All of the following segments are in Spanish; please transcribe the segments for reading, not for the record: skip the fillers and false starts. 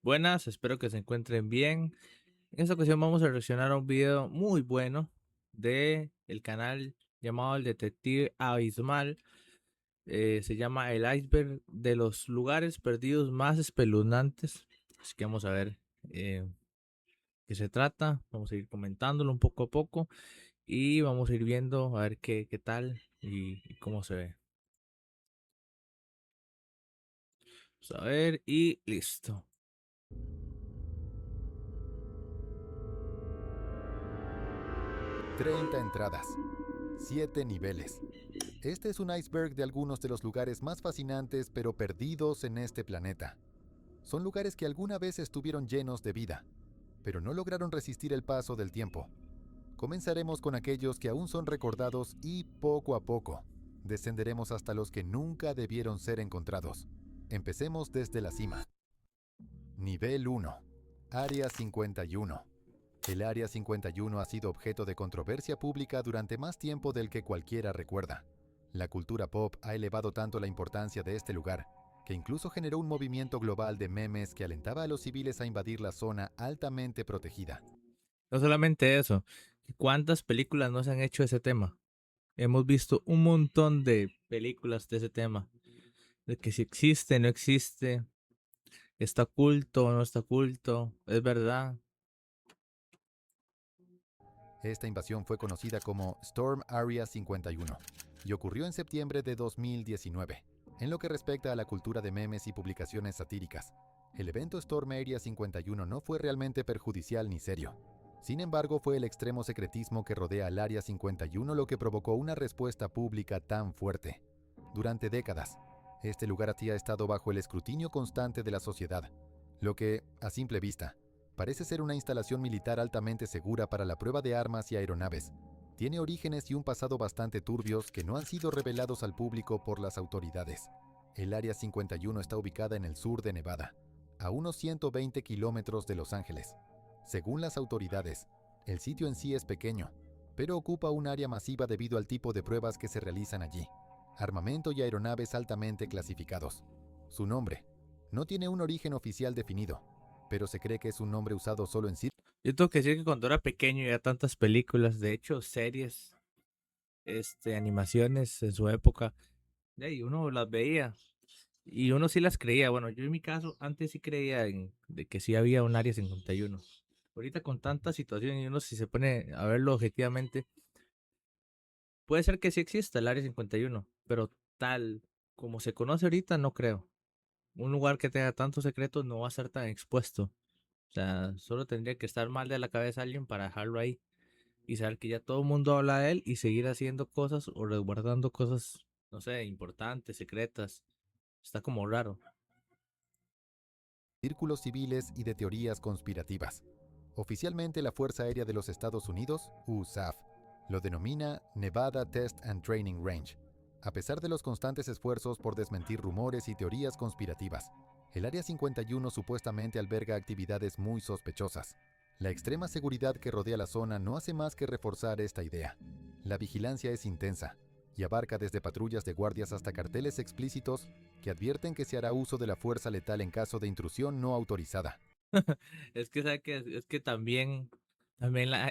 Buenas, espero que se encuentren bien. En esta ocasión vamos a reaccionar a un video muy bueno de el canal llamado El Detective Abismal. Se llama El Iceberg de los lugares perdidos más espeluznantes. Así que vamos a ver qué se trata. Vamos a ir comentándolo un poco a poco y vamos a ir viendo a ver qué tal y cómo se ve. Vamos a ver y listo. 30 entradas, 7 niveles. Este es un iceberg de algunos de los lugares más fascinantes pero perdidos en este planeta. Son lugares que alguna vez estuvieron llenos de vida, pero no lograron resistir el paso del tiempo. Comenzaremos con aquellos que aún son recordados y poco a poco descenderemos hasta los que nunca debieron ser encontrados. Empecemos desde la cima. Nivel 1. Área 51. El Área 51 ha sido objeto de controversia pública durante más tiempo del que cualquiera recuerda. La cultura pop ha elevado tanto la importancia de este lugar, que incluso generó un movimiento global de memes que alentaba a los civiles a invadir la zona altamente protegida. No solamente eso, ¿cuántas películas no se han hecho de ese tema? Hemos visto un montón de películas de ese tema, de que si existe, no existe, está oculto o no está oculto, es verdad. Esta invasión fue conocida como Storm Area 51 y ocurrió en septiembre de 2019. En lo que respecta a la cultura de memes y publicaciones satíricas, el evento Storm Area 51 no fue realmente perjudicial ni serio. Sin embargo, fue el extremo secretismo que rodea al Área 51 lo que provocó una respuesta pública tan fuerte. Durante décadas, este lugar ha estado bajo el escrutinio constante de la sociedad, lo que, a simple vista, parece ser una instalación militar altamente segura para la prueba de armas y aeronaves. Tiene orígenes y un pasado bastante turbios que no han sido revelados al público por las autoridades. El Área 51 está ubicada en el sur de Nevada, a unos 120 kilómetros de Los Ángeles. Según las autoridades, el sitio en sí es pequeño, pero ocupa un área masiva debido al tipo de pruebas que se realizan allí. Armamento y aeronaves altamente clasificados. Su nombre no tiene un origen oficial definido, pero se cree que es un nombre usado solo en círculos. Yo tengo que decir que cuando era pequeño ya tantas películas, de hecho series, animaciones en su época, y uno las veía y uno sí las creía. Bueno, yo en mi caso antes sí creía de que sí había un área 51. Ahorita con tanta situación y uno si se pone a verlo objetivamente, puede ser que sí exista el área 51, pero tal como se conoce ahorita no creo. Un lugar que tenga tantos secretos no va a ser tan expuesto. O sea, solo tendría que estar mal de la cabeza alguien para dejarlo ahí y saber que ya todo el mundo habla de él y seguir haciendo cosas o resguardando cosas, no sé, importantes, secretas. Está como raro. Círculos civiles y de teorías conspirativas. Oficialmente la Fuerza Aérea de los Estados Unidos, USAF, lo denomina Nevada Test and Training Range. A pesar de los constantes esfuerzos por desmentir rumores y teorías conspirativas, el Área 51 supuestamente alberga actividades muy sospechosas. La extrema seguridad que rodea la zona no hace más que reforzar esta idea. La vigilancia es intensa y abarca desde patrullas de guardias hasta carteles explícitos que advierten que se hará uso de la fuerza letal en caso de intrusión no autorizada. Es que, ¿sabe qué? Es que también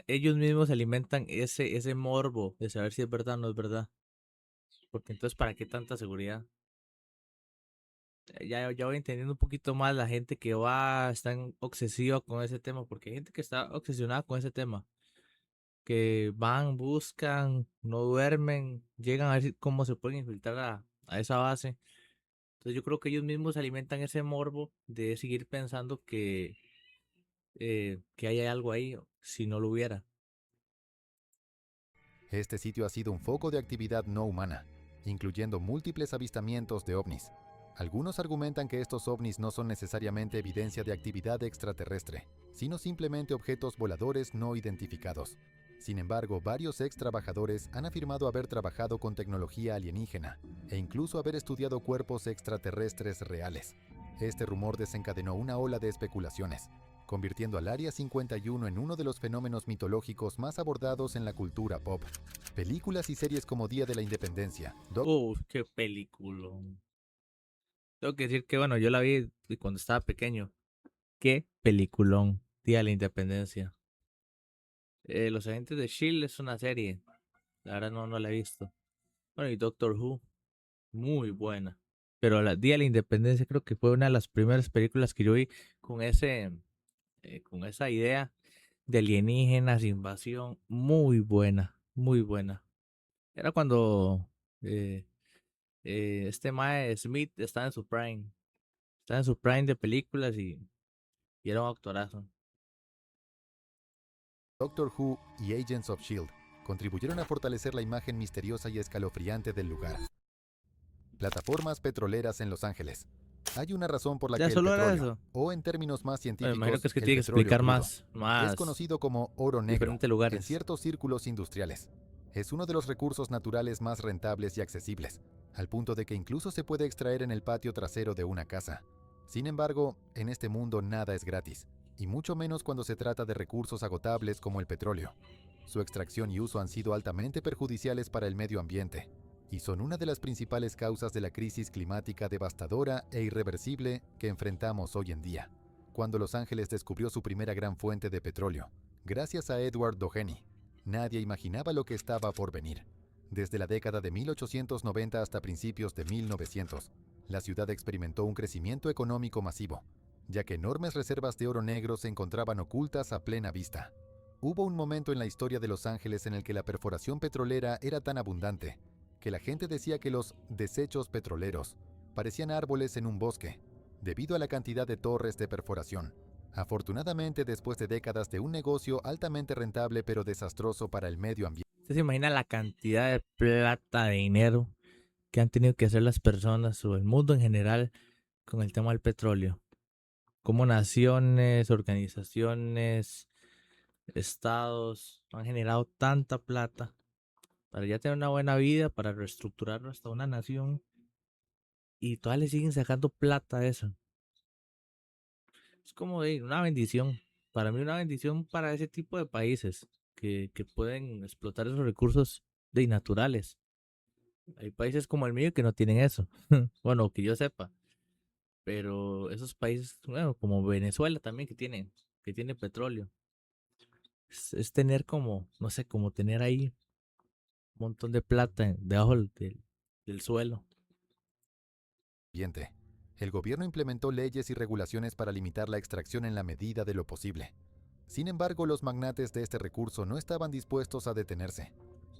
ellos mismos alimentan ese morbo de saber si es verdad o no es verdad. Porque entonces, ¿para qué tanta seguridad? Ya voy entendiendo un poquito más la gente que están obsesiva con ese tema, porque hay gente que está obsesionada con ese tema, que van, buscan, no duermen, llegan a ver cómo se pueden infiltrar a esa base. Entonces yo creo que ellos mismos alimentan ese morbo de seguir pensando que hay algo ahí, si no lo hubiera. Este sitio ha sido un foco de actividad no humana, incluyendo múltiples avistamientos de ovnis. Algunos argumentan que estos ovnis no son necesariamente evidencia de actividad extraterrestre, sino simplemente objetos voladores no identificados. Sin embargo, varios ex trabajadores han afirmado haber trabajado con tecnología alienígena e incluso haber estudiado cuerpos extraterrestres reales. Este rumor desencadenó una ola de especulaciones, convirtiendo al Área 51 en uno de los fenómenos mitológicos más abordados en la cultura pop. Películas y series como Día de la Independencia, Qué película. Tengo que decir que, bueno, yo la vi cuando estaba pequeño. Qué peliculón. Día de la Independencia. Los Agentes de Shield es una serie. La verdad no la he visto. Bueno, y Doctor Who, muy buena. Pero la Día de la Independencia creo que fue una de las primeras películas que yo vi con con esa idea de alienígenas, invasión, muy buena, muy buena. Era cuando eh, este Mae Smith estaba en su prime de películas y era un actorazo. Doctor Who y Agents of Shield contribuyeron a fortalecer la imagen misteriosa y escalofriante del lugar. Plataformas petroleras en Los Ángeles. Hay una razón por la Ya que el solo era petróleo, eso. o en términos más Bueno, imagino que científicos, es que el tiene que petróleo explicar crudo, es más conocido como oro negro diferentes en lugares. ciertos círculos industriales. Es uno de los recursos naturales más rentables y accesibles, al punto de que incluso se puede extraer en el patio trasero de una casa. Sin embargo, en este mundo nada es gratis, y mucho menos cuando se trata de recursos agotables como el petróleo. Su extracción y uso han sido altamente perjudiciales para el medio ambiente, y son una de las principales causas de la crisis climática devastadora e irreversible que enfrentamos hoy en día. Cuando Los Ángeles descubrió su primera gran fuente de petróleo, gracias a Edward Doheny, nadie imaginaba lo que estaba por venir. Desde la década de 1890 hasta principios de 1900, la ciudad experimentó un crecimiento económico masivo, ya que enormes reservas de oro negro se encontraban ocultas a plena vista. Hubo un momento en la historia de Los Ángeles en el que la perforación petrolera era tan abundante que la gente decía que los desechos petroleros parecían árboles en un bosque, debido a la cantidad de torres de perforación. Afortunadamente, después de décadas de un negocio altamente rentable pero desastroso para el medio ambiente. ¿Usted se imagina la cantidad de plata, de dinero que han tenido que hacer las personas o el mundo en general con el tema del petróleo? Como naciones, organizaciones, estados han generado tanta plata para ya tener una buena vida, para reestructurar hasta una nación y todavía le siguen sacando plata a eso. Es como de una bendición. Para mí una bendición para ese tipo de países que pueden explotar esos recursos de naturales. Hay países como el mío que no tienen eso. Bueno, que yo sepa. Pero esos países, bueno, como Venezuela también que tiene petróleo. Es tener como, no sé, como tener ahí un montón de plata debajo del suelo. El gobierno implementó leyes y regulaciones para limitar la extracción en la medida de lo posible. Sin embargo, los magnates de este recurso no estaban dispuestos a detenerse.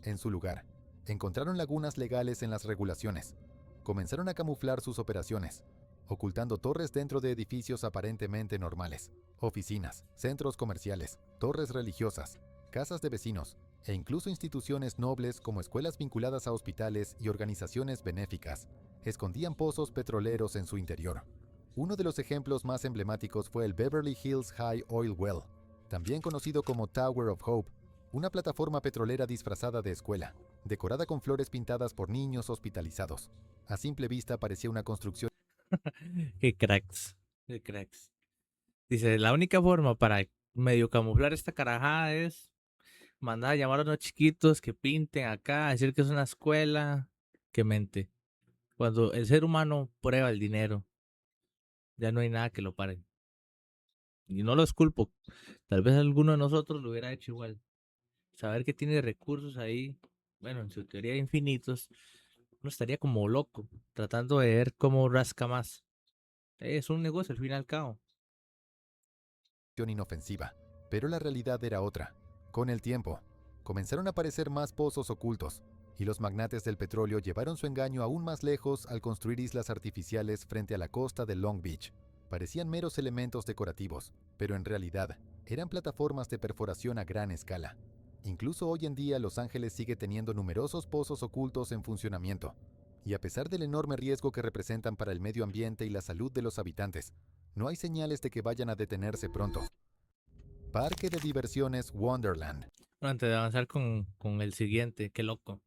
En su lugar, encontraron lagunas legales en las regulaciones. Comenzaron a camuflar sus operaciones, ocultando torres dentro de edificios aparentemente normales, oficinas, centros comerciales, torres religiosas, casas de vecinos e incluso instituciones nobles como escuelas vinculadas a hospitales y organizaciones benéficas escondían pozos petroleros en su interior. Uno de los ejemplos más emblemáticos fue el Beverly Hills High Oil Well, también conocido como Tower of Hope, una plataforma petrolera disfrazada de escuela, decorada con flores pintadas por niños hospitalizados. A simple vista parecía una construcción. Qué cracks, qué cracks. Dice, la única forma para medio camuflar esta carajada es mandar a llamar a unos chiquitos que pinten acá, decir que es una escuela, que mente. Cuando el ser humano prueba el dinero, ya no hay nada que lo pare. Y no los culpo. Tal vez alguno de nosotros lo hubiera hecho igual. Saber que tiene recursos ahí, bueno, en su teoría infinitos, uno estaría como loco, tratando de ver cómo rasca más. Es un negocio al fin y al cabo. Inofensiva, pero la realidad era otra. Con el tiempo, comenzaron a aparecer más pozos ocultos, y los magnates del petróleo llevaron su engaño aún más lejos al construir islas artificiales frente a la costa de Long Beach. Parecían meros elementos decorativos, pero en realidad eran plataformas de perforación a gran escala. Incluso hoy en día Los Ángeles sigue teniendo numerosos pozos ocultos en funcionamiento, y a pesar del enorme riesgo que representan para el medio ambiente y la salud de los habitantes, no hay señales de que vayan a detenerse pronto. Parque de diversiones Wonderland. Bueno, antes de avanzar con el siguiente, qué loco.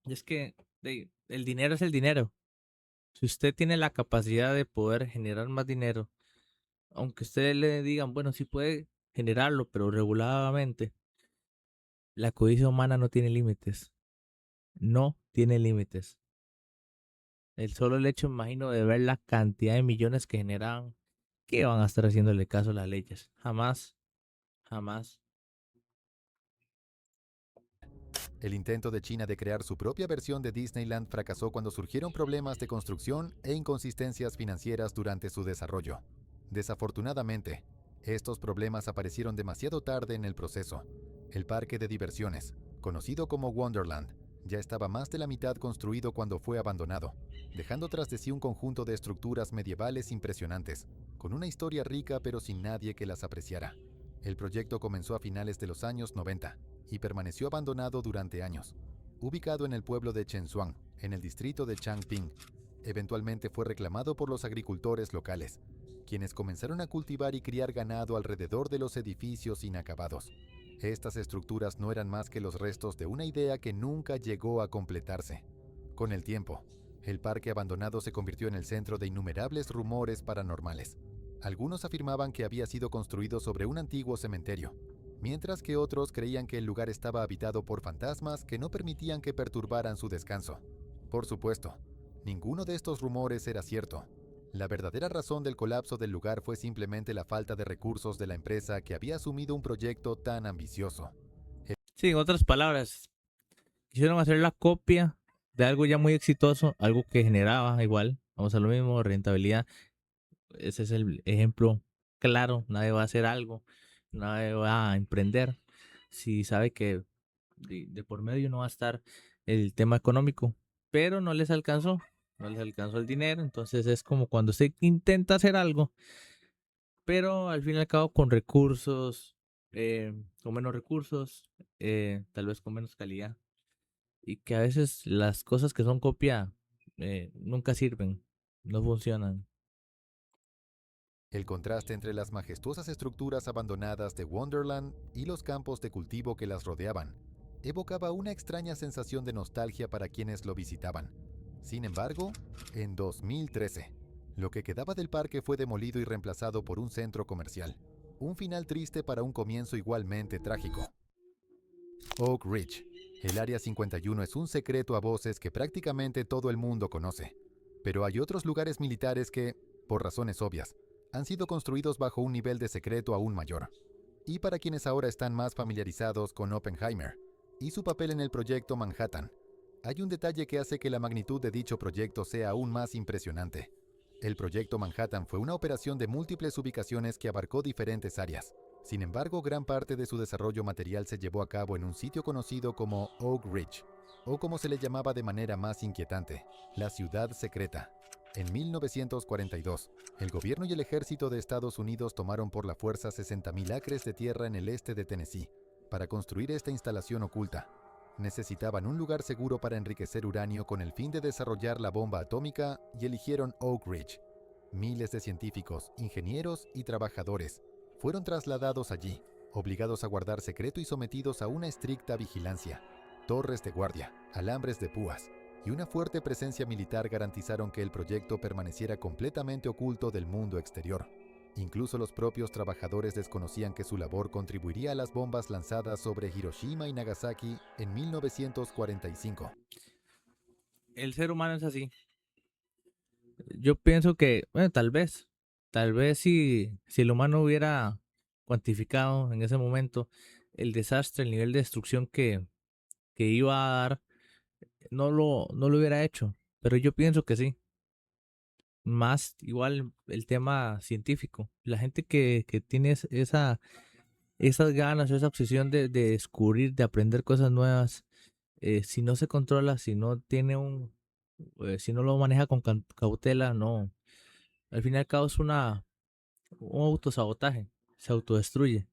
Y es que el dinero es el dinero. Si usted tiene la capacidad de poder generar más dinero, aunque usted le digan, bueno, sí puede generarlo, pero reguladamente, la codicia humana no tiene límites. No tiene límites. El solo el hecho, imagino, de ver la cantidad de millones que generaban. ¿Qué van a estar haciéndole caso a las leyes? Jamás, jamás. El intento de China de crear su propia versión de Disneyland fracasó cuando surgieron problemas de construcción e inconsistencias financieras durante su desarrollo. Desafortunadamente, estos problemas aparecieron demasiado tarde en el proceso. El parque de diversiones, conocido como Wonderland, ya estaba más de la mitad construido cuando fue abandonado, dejando tras de sí un conjunto de estructuras medievales impresionantes, con una historia rica pero sin nadie que las apreciara. El proyecto comenzó a finales de los años 90 y permaneció abandonado durante años. Ubicado en el pueblo de Chensuan, en el distrito de Changping, eventualmente fue reclamado por los agricultores locales, quienes comenzaron a cultivar y criar ganado alrededor de los edificios inacabados. Estas estructuras no eran más que los restos de una idea que nunca llegó a completarse. Con el tiempo, el parque abandonado se convirtió en el centro de innumerables rumores paranormales. Algunos afirmaban que había sido construido sobre un antiguo cementerio, mientras que otros creían que el lugar estaba habitado por fantasmas que no permitían que perturbaran su descanso. Por supuesto, ninguno de estos rumores era cierto. La verdadera razón del colapso del lugar fue simplemente la falta de recursos de la empresa que había asumido un proyecto tan ambicioso. Sí, en otras palabras, quisieron hacer la copia de algo ya muy exitoso, algo que generaba igual, vamos a lo mismo, rentabilidad. Ese es el ejemplo claro. Nadie va a hacer algo, nadie va a emprender si sabe que de por medio no va a estar el tema económico, pero no les alcanzó, no les alcanzó el dinero. Entonces es como cuando se intenta hacer algo, pero al fin y al cabo con recursos, con menos recursos, tal vez con menos calidad, y que a veces las cosas que son copia nunca sirven, no funcionan. El contraste entre las majestuosas estructuras abandonadas de Wonderland y los campos de cultivo que las rodeaban evocaba una extraña sensación de nostalgia para quienes lo visitaban. Sin embargo, en 2013, lo que quedaba del parque fue demolido y reemplazado por un centro comercial. Un final triste para un comienzo igualmente trágico. Oak Ridge. El Área 51 es un secreto a voces que prácticamente todo el mundo conoce. Pero hay otros lugares militares que, por razones obvias, han sido construidos bajo un nivel de secreto aún mayor. Y para quienes ahora están más familiarizados con Oppenheimer y su papel en el proyecto Manhattan, hay un detalle que hace que la magnitud de dicho proyecto sea aún más impresionante. El proyecto Manhattan fue una operación de múltiples ubicaciones que abarcó diferentes áreas. Sin embargo, gran parte de su desarrollo material se llevó a cabo en un sitio conocido como Oak Ridge, o como se le llamaba de manera más inquietante, la Ciudad Secreta. En 1942, el gobierno y el ejército de Estados Unidos tomaron por la fuerza 60.000 acres de tierra en el este de Tennessee para construir esta instalación oculta. Necesitaban un lugar seguro para enriquecer uranio con el fin de desarrollar la bomba atómica y eligieron Oak Ridge. Miles de científicos, ingenieros y trabajadores fueron trasladados allí, obligados a guardar secreto y sometidos a una estricta vigilancia. Torres de guardia, alambres de púas y una fuerte presencia militar garantizaron que el proyecto permaneciera completamente oculto del mundo exterior. Incluso los propios trabajadores desconocían que su labor contribuiría a las bombas lanzadas sobre Hiroshima y Nagasaki en 1945. El ser humano es así. Yo pienso que, bueno, tal vez si el humano hubiera cuantificado en ese momento el desastre, el nivel de destrucción que iba a dar, no lo hubiera hecho. Pero yo pienso que sí. Más igual el tema científico. La gente que tiene esas ganas, esa obsesión de descubrir, de aprender cosas nuevas, si no se controla, si no tiene si no lo maneja con cautela, no. Al fin y al cabo es un autosabotaje, se autodestruye.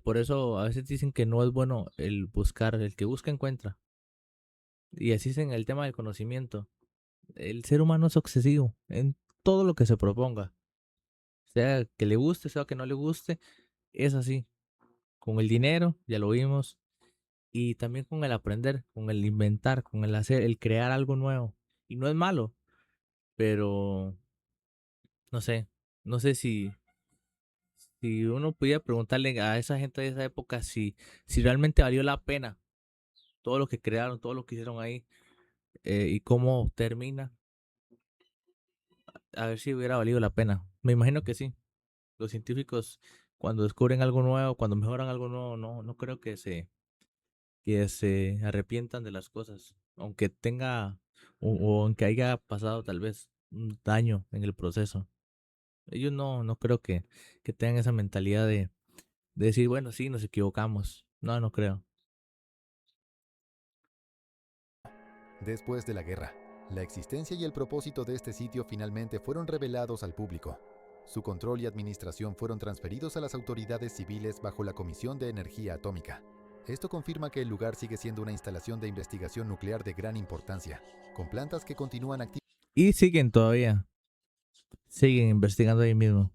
Por eso a veces dicen que no es bueno el buscar, el que busca encuentra. Y así es en el tema del conocimiento. El ser humano es obsesivo en todo lo que se proponga. Sea que le guste, sea que no le guste, es así. Con el dinero, ya lo vimos, y también con el aprender, con el inventar, con el hacer, el crear algo nuevo. Y no es malo, pero no sé, no sé si uno pudiera preguntarle a esa gente de esa época si realmente valió la pena todo lo que crearon, todo lo que hicieron ahí, y cómo termina, a ver si hubiera valido la pena. Me imagino que sí. Los científicos, cuando descubren algo nuevo, cuando mejoran algo nuevo, no creo que se arrepientan de las cosas, aunque tenga o aunque haya pasado tal vez un daño en el proceso. Ellos no creo que tengan esa mentalidad de decir, bueno, sí, nos equivocamos. No creo. Después de la guerra, la existencia y el propósito de este sitio finalmente fueron revelados al público. Su control y administración fueron transferidos a las autoridades civiles bajo la Comisión de Energía Atómica. Esto confirma que el lugar sigue siendo una instalación de investigación nuclear de gran importancia, con plantas que continúan Y siguen todavía, siguen investigando ahí mismo.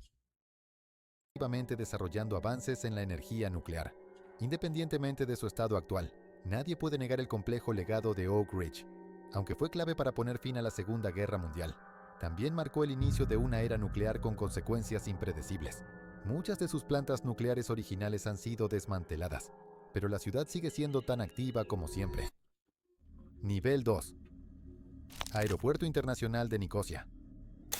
activamente desarrollando avances en la energía nuclear. Independientemente de su estado actual, nadie puede negar el complejo legado de Oak Ridge. Aunque fue clave para poner fin a la Segunda Guerra Mundial, también marcó el inicio de una era nuclear con consecuencias impredecibles. Muchas de sus plantas nucleares originales han sido desmanteladas, pero la ciudad sigue siendo tan activa como siempre. Nivel 2. Aeropuerto Internacional de Nicosia.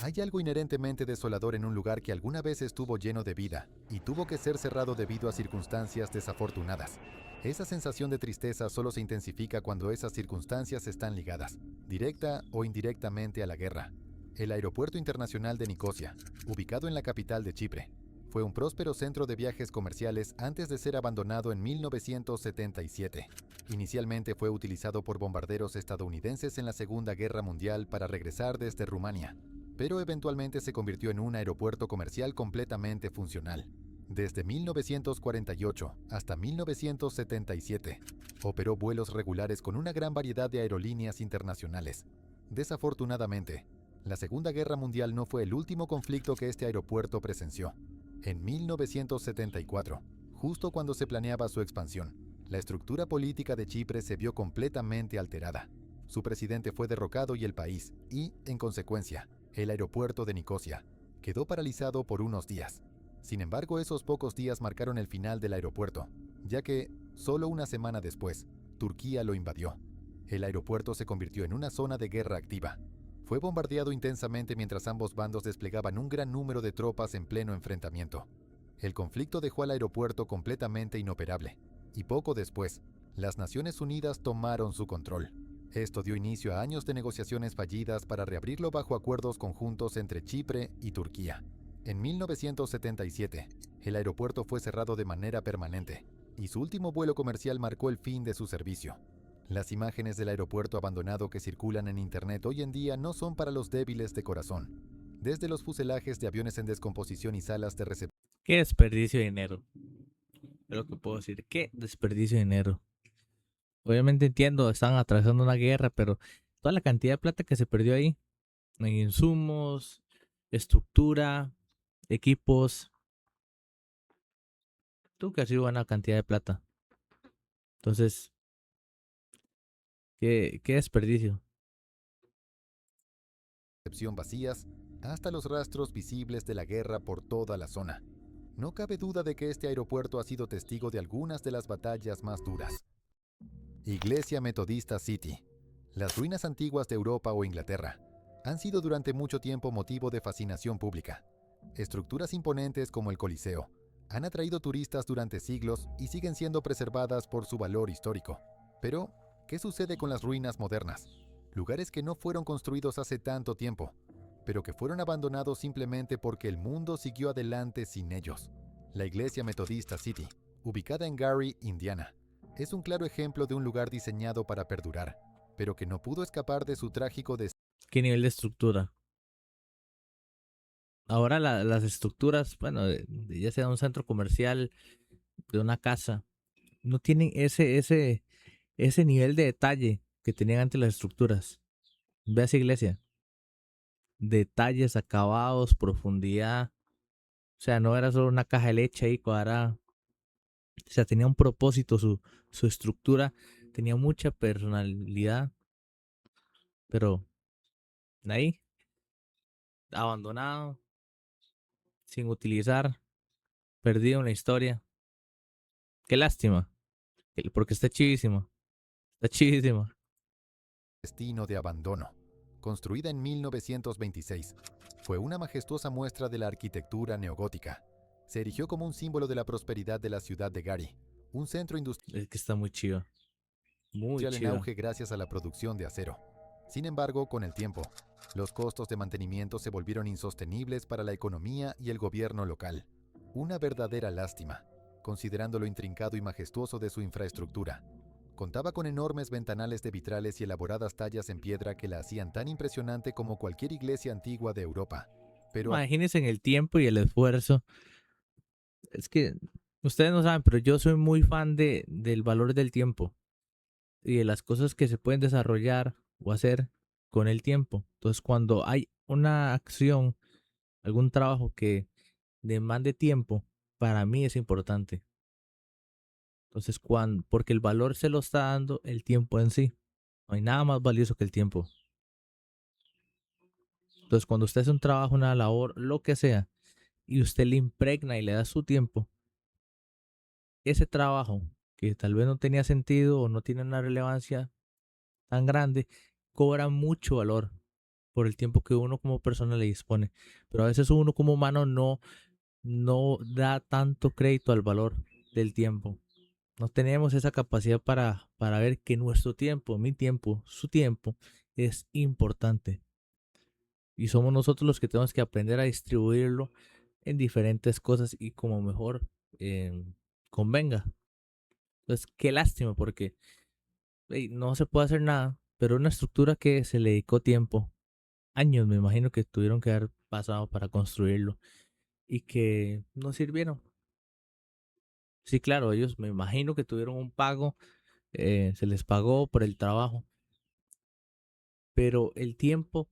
Hay algo inherentemente desolador en un lugar que alguna vez estuvo lleno de vida y tuvo que ser cerrado debido a circunstancias desafortunadas. Esa sensación de tristeza solo se intensifica cuando esas circunstancias están ligadas, directa o indirectamente, a la guerra. El Aeropuerto Internacional de Nicosia, ubicado en la capital de Chipre, fue un próspero centro de viajes comerciales antes de ser abandonado en 1977. Inicialmente fue utilizado por bombarderos estadounidenses en la Segunda Guerra Mundial para regresar desde Rumania, pero eventualmente se convirtió en un aeropuerto comercial completamente funcional. Desde 1948 hasta 1977, operó vuelos regulares con una gran variedad de aerolíneas internacionales. Desafortunadamente, la Segunda Guerra Mundial no fue el último conflicto que este aeropuerto presenció. En 1974, justo cuando se planeaba su expansión, la estructura política de Chipre se vio completamente alterada. Su presidente fue derrocado y el país, y, en consecuencia, el aeropuerto de Nicosia, quedó paralizado por unos días. Sin embargo, esos pocos días marcaron el final del aeropuerto, ya que, solo una semana después, Turquía lo invadió. El aeropuerto se convirtió en una zona de guerra activa. Fue bombardeado intensamente mientras ambos bandos desplegaban un gran número de tropas en pleno enfrentamiento. El conflicto dejó al aeropuerto completamente inoperable, y poco después, las Naciones Unidas tomaron su control. Esto dio inicio a años de negociaciones fallidas para reabrirlo bajo acuerdos conjuntos entre Chipre y Turquía. En 1977, el aeropuerto fue cerrado de manera permanente, y su último vuelo comercial marcó el fin de su servicio. Las imágenes del aeropuerto abandonado que circulan en Internet hoy en día no son para los débiles de corazón. Desde los fuselajes de aviones en descomposición y salas de recepción. Qué desperdicio de dinero. Es lo que puedo decir. Qué desperdicio de dinero. Obviamente entiendo, están atravesando una guerra, pero toda la cantidad de plata que se perdió ahí, en insumos, estructura, equipos, tuvo que ha sido una cantidad de plata. Entonces, qué desperdicio. Vacías, hasta los rastros visibles de la guerra por toda la zona. No cabe duda de que este aeropuerto ha sido testigo de algunas de las batallas más duras. Iglesia Metodista City. Las ruinas antiguas de Europa o Inglaterra han sido durante mucho tiempo motivo de fascinación pública. Estructuras imponentes como el Coliseo han atraído turistas durante siglos y siguen siendo preservadas por su valor histórico. Pero, ¿qué sucede con las ruinas modernas? Lugares que no fueron construidos hace tanto tiempo, pero que fueron abandonados simplemente porque el mundo siguió adelante sin ellos. La Iglesia Metodista City, ubicada en Gary, Indiana, es un claro ejemplo de un lugar diseñado para perdurar, pero que no pudo escapar de su trágico destino. Qué nivel de estructura. Ahora las estructuras, bueno, ya sea un centro comercial, de una casa, no tienen ese nivel de detalle que tenían antes las estructuras. Ve a esa iglesia. Detalles, acabados, profundidad. O sea, no era solo una caja de leche ahí cuadrada. O sea, tenía un propósito, su estructura tenía mucha personalidad, pero ahí, abandonado, sin utilizar, perdido en la historia. Qué lástima, porque está chivísima, está chivísima. Destino de abandono. Construida en 1926, Fue una majestuosa muestra de la arquitectura neogótica. Se erigió como un símbolo de la prosperidad de la ciudad de Gary, un centro industrial Es que está muy chido. Muy en chido. auge gracias a la producción de acero. Sin embargo, con el tiempo, los costos de mantenimiento se volvieron insostenibles para la economía y el gobierno local. Una verdadera lástima, considerando lo intrincado y majestuoso de su infraestructura. Contaba con enormes ventanales de vitrales y elaboradas tallas en piedra que la hacían tan impresionante como cualquier iglesia antigua de Europa. Pero Imagínense en el tiempo y el esfuerzo. Es que ustedes no saben, pero yo soy muy fan del valor del tiempo y de las cosas que se pueden desarrollar o hacer con el tiempo. Entonces, cuando hay una acción, algún trabajo que demande tiempo, para mí es importante. Entonces, porque el valor se lo está dando el tiempo en sí. No hay nada más valioso que el tiempo. Entonces, cuando usted hace un trabajo, una labor, lo que sea, y usted le impregna y le da su tiempo, ese trabajo que tal vez no tenía sentido o no tiene una relevancia tan grande, cobra mucho valor por el tiempo que uno como persona le dispone. Pero a veces uno como humano no da tanto crédito al valor del tiempo. No tenemos esa capacidad para ver que nuestro tiempo, mi tiempo, su tiempo es importante. Y somos nosotros los que tenemos que aprender a distribuirlo en diferentes cosas y como mejor eh, convenga. Entonces, qué lástima porque no se puede hacer nada, pero una estructura que se le dedicó tiempo, años me imagino que tuvieron que haber pasado para construirlo y que no sirvieron. Sí, claro, ellos me imagino que tuvieron un pago, se les pagó por el trabajo, pero el tiempo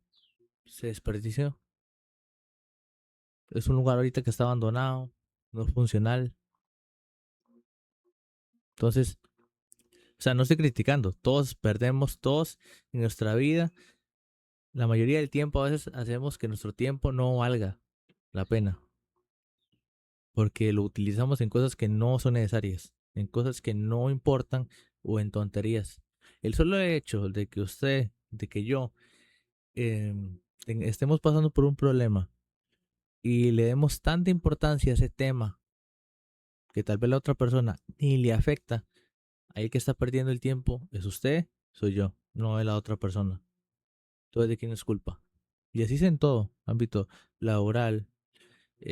se desperdició. Es un lugar ahorita que está abandonado, no es funcional. Entonces, o sea, no estoy criticando, todos perdemos, todos en nuestra vida, la mayoría del tiempo a veces hacemos que nuestro tiempo no valga la pena, porque lo utilizamos en cosas que no son necesarias, en cosas que no importan o en tonterías. El solo hecho de que usted, de que yo, eh, estemos pasando por un problema y le demos tanta importancia a ese tema que tal vez la otra persona ni le afecta, ahí el que está perdiendo el tiempo es usted, soy yo, no es la otra persona. Entonces, ¿de quién es culpa? Y así es en todo, ámbito laboral,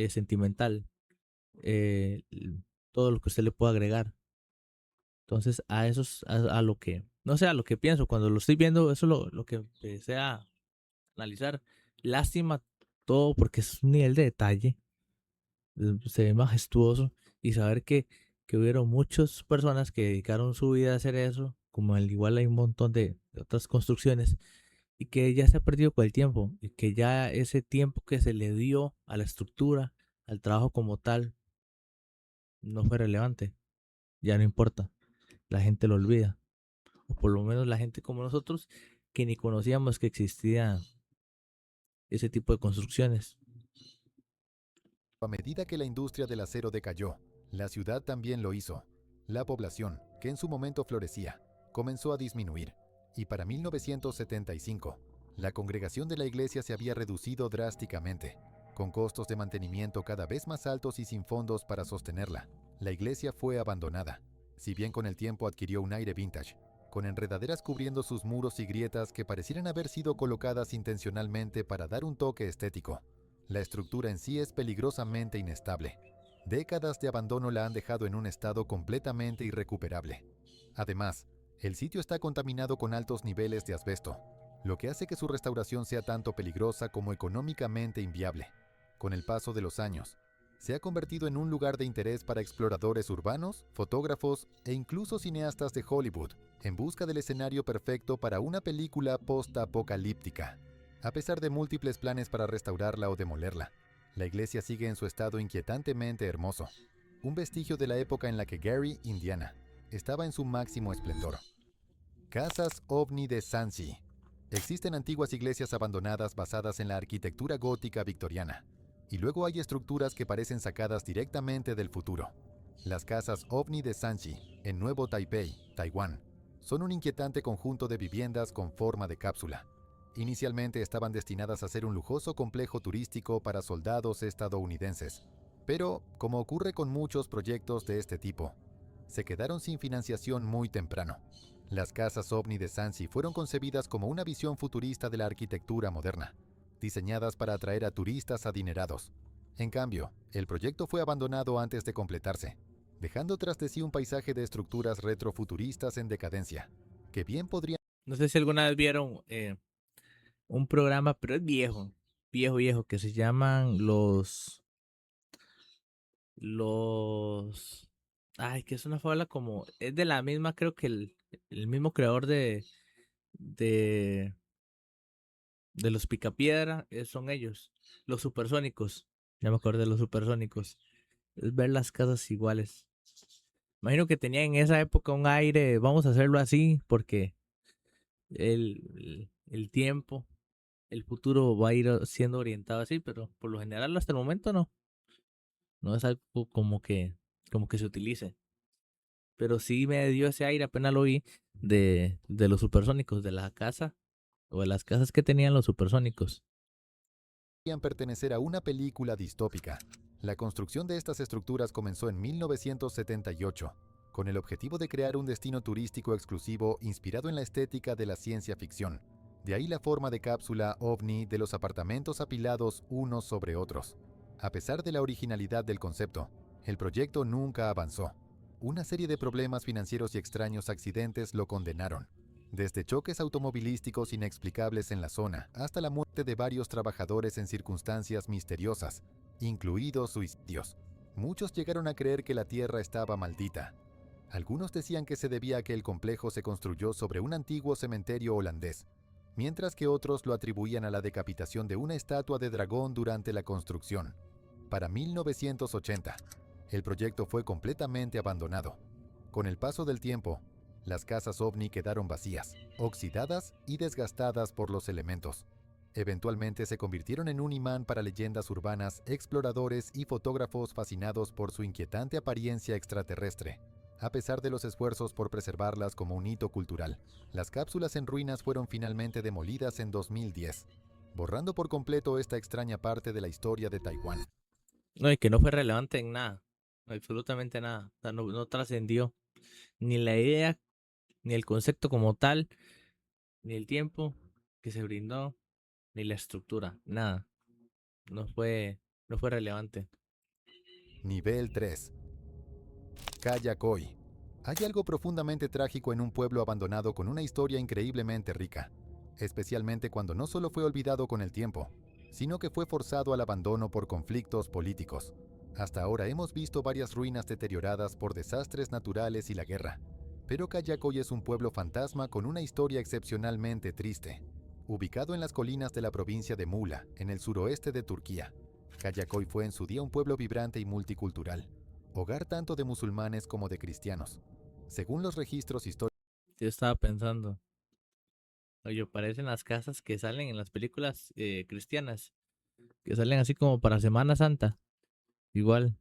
sentimental, eh, todo lo que usted le pueda agregar. Entonces, a eso es a lo que, no sé, a lo que pienso, cuando lo estoy viendo, eso es lo que empecé a analizar. Lástima todo porque es un nivel de detalle, se ve majestuoso y saber que hubieron muchas personas que dedicaron su vida a hacer eso, como al igual hay un montón de otras construcciones, y que ya se ha perdido con el tiempo, y que ya ese tiempo que se le dio a la estructura, al trabajo como tal, no fue relevante, ya no importa, la gente lo olvida, o por lo menos la gente como nosotros, que ni conocíamos que existía ese tipo de construcciones. a medida que la industria del acero decayó, la ciudad también lo hizo. La población, que en su momento florecía, comenzó a disminuir, y para 1975, la congregación de la iglesia se había reducido drásticamente, con costos de mantenimiento cada vez más altos y sin fondos para sostenerla. La iglesia fue abandonada, si bien con el tiempo adquirió un aire vintage, con enredaderas cubriendo sus muros y grietas que parecieran haber sido colocadas intencionalmente para dar un toque estético. La estructura en sí es peligrosamente inestable. Décadas de abandono la han dejado en un estado completamente irrecuperable. Además, el sitio está contaminado con altos niveles de asbesto, lo que hace que su restauración sea tanto peligrosa como económicamente inviable. Con el paso de los años, se ha convertido en un lugar de interés para exploradores urbanos, fotógrafos e incluso cineastas de Hollywood, en busca del escenario perfecto para una película post-apocalíptica. A pesar de múltiples planes para restaurarla o demolerla, la iglesia sigue en su estado inquietantemente hermoso, un vestigio de la época en la que Gary, Indiana, estaba en su máximo esplendor. Casas OVNI de Sansi. Existen antiguas iglesias abandonadas basadas en la arquitectura gótica victoriana, y luego hay estructuras que parecen sacadas directamente del futuro. Las casas OVNI de Sansi, en Nuevo Taipei, Taiwán, son un inquietante conjunto de viviendas con forma de cápsula. Inicialmente estaban destinadas a ser un lujoso complejo turístico para soldados estadounidenses, pero, como ocurre con muchos proyectos de este tipo, se quedaron sin financiación muy temprano. Las casas ovni de Zanzi fueron concebidas como una visión futurista de la arquitectura moderna, diseñadas para atraer a turistas adinerados. En cambio, el proyecto fue abandonado antes de completarse, dejando tras de sí un paisaje de estructuras retrofuturistas en decadencia, que bien podrían... No sé si alguna vez vieron un programa, pero es viejo, que se llaman los, ay, que es una fábula como, es de la misma, creo que el mismo creador de, de los Picapiedra, son ellos, los supersónicos, ya me acordé de los supersónicos, es ver las casas iguales. Imagino que tenía en esa época un aire, vamos a hacerlo así, porque el tiempo, el futuro va a ir siendo orientado así, pero por lo general hasta el momento no. No es algo como que se utilice. Pero sí me dio ese aire, apenas lo vi, de los supersónicos, de la casa, o de las casas que tenían los supersónicos. pertenecer a una película distópica. La construcción de estas estructuras comenzó en 1978, con el objetivo de crear un destino turístico exclusivo inspirado en la estética de la ciencia ficción. De ahí la forma de cápsula ovni de los apartamentos apilados unos sobre otros. A pesar de la originalidad del concepto, el proyecto nunca avanzó. Una serie de problemas financieros y extraños accidentes lo condenaron. Desde choques automovilísticos inexplicables en la zona hasta la muerte de varios trabajadores en circunstancias misteriosas, incluidos suicidios. Muchos llegaron a creer que la Tierra estaba maldita. Algunos decían que se debía a que el complejo se construyó sobre un antiguo cementerio holandés, mientras que otros lo atribuían a la decapitación de una estatua de dragón durante la construcción. Para 1980, el proyecto fue completamente abandonado. Con el paso del tiempo, las casas ovni quedaron vacías, oxidadas y desgastadas por los elementos. Eventualmente se convirtieron en un imán para leyendas urbanas, exploradores y fotógrafos fascinados por su inquietante apariencia extraterrestre. A pesar de los esfuerzos por preservarlas como un hito cultural, las cápsulas en ruinas fueron finalmente demolidas en 2010, borrando por completo esta extraña parte de la historia de Taiwán. No, y que no fue relevante en nada, absolutamente nada. O sea, no trascendió ni la idea, ni el concepto como tal, ni el tiempo que se brindó, ni la estructura, nada. No fue, no fue relevante. Nivel 3. Kayakoi. Hay algo profundamente trágico en un pueblo abandonado con una historia increíblemente rica, especialmente cuando no solo fue olvidado con el tiempo, sino que fue forzado al abandono por conflictos políticos. Hasta ahora hemos visto varias ruinas deterioradas por desastres naturales y la guerra, pero Kayakoi es un pueblo fantasma con una historia excepcionalmente triste. Ubicado en las colinas de la provincia de Muğla, en el suroeste de Turquía, Kayakoi fue en su día un pueblo vibrante y multicultural, hogar tanto de musulmanes como de cristianos. Según los registros históricos, Yo estaba pensando, oye, parecen las casas que salen en las películas cristianas, que salen así como para Semana Santa. Igual.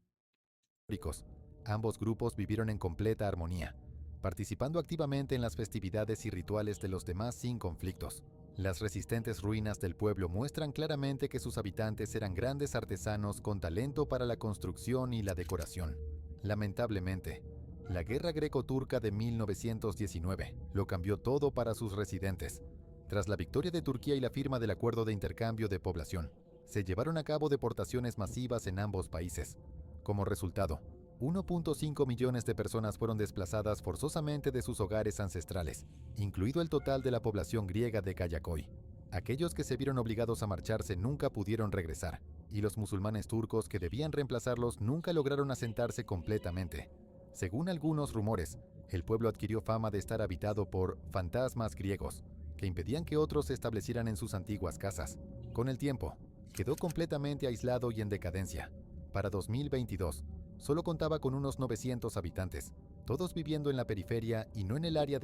ambos grupos vivieron en completa armonía, participando activamente en las festividades y rituales de los demás sin conflictos. Las resistentes ruinas del pueblo muestran claramente que sus habitantes eran grandes artesanos con talento para la construcción y la decoración. Lamentablemente, la guerra greco-turca de 1919 lo cambió todo para sus residentes. Tras la victoria de Turquía y la firma del acuerdo de intercambio de población, se llevaron a cabo deportaciones masivas en ambos países. Como resultado, 1.5 millones de personas fueron desplazadas forzosamente de sus hogares ancestrales, incluido el total de la población griega de Kayakoi. Aquellos que se vieron obligados a marcharse nunca pudieron regresar, y los musulmanes turcos que debían reemplazarlos nunca lograron asentarse completamente. Según algunos rumores, el pueblo adquirió fama de estar habitado por fantasmas griegos, que impedían que otros se establecieran en sus antiguas casas. Con el tiempo, quedó completamente aislado y en decadencia. Para 2022, solo contaba con unos 900 habitantes, todos viviendo en la periferia y no en el área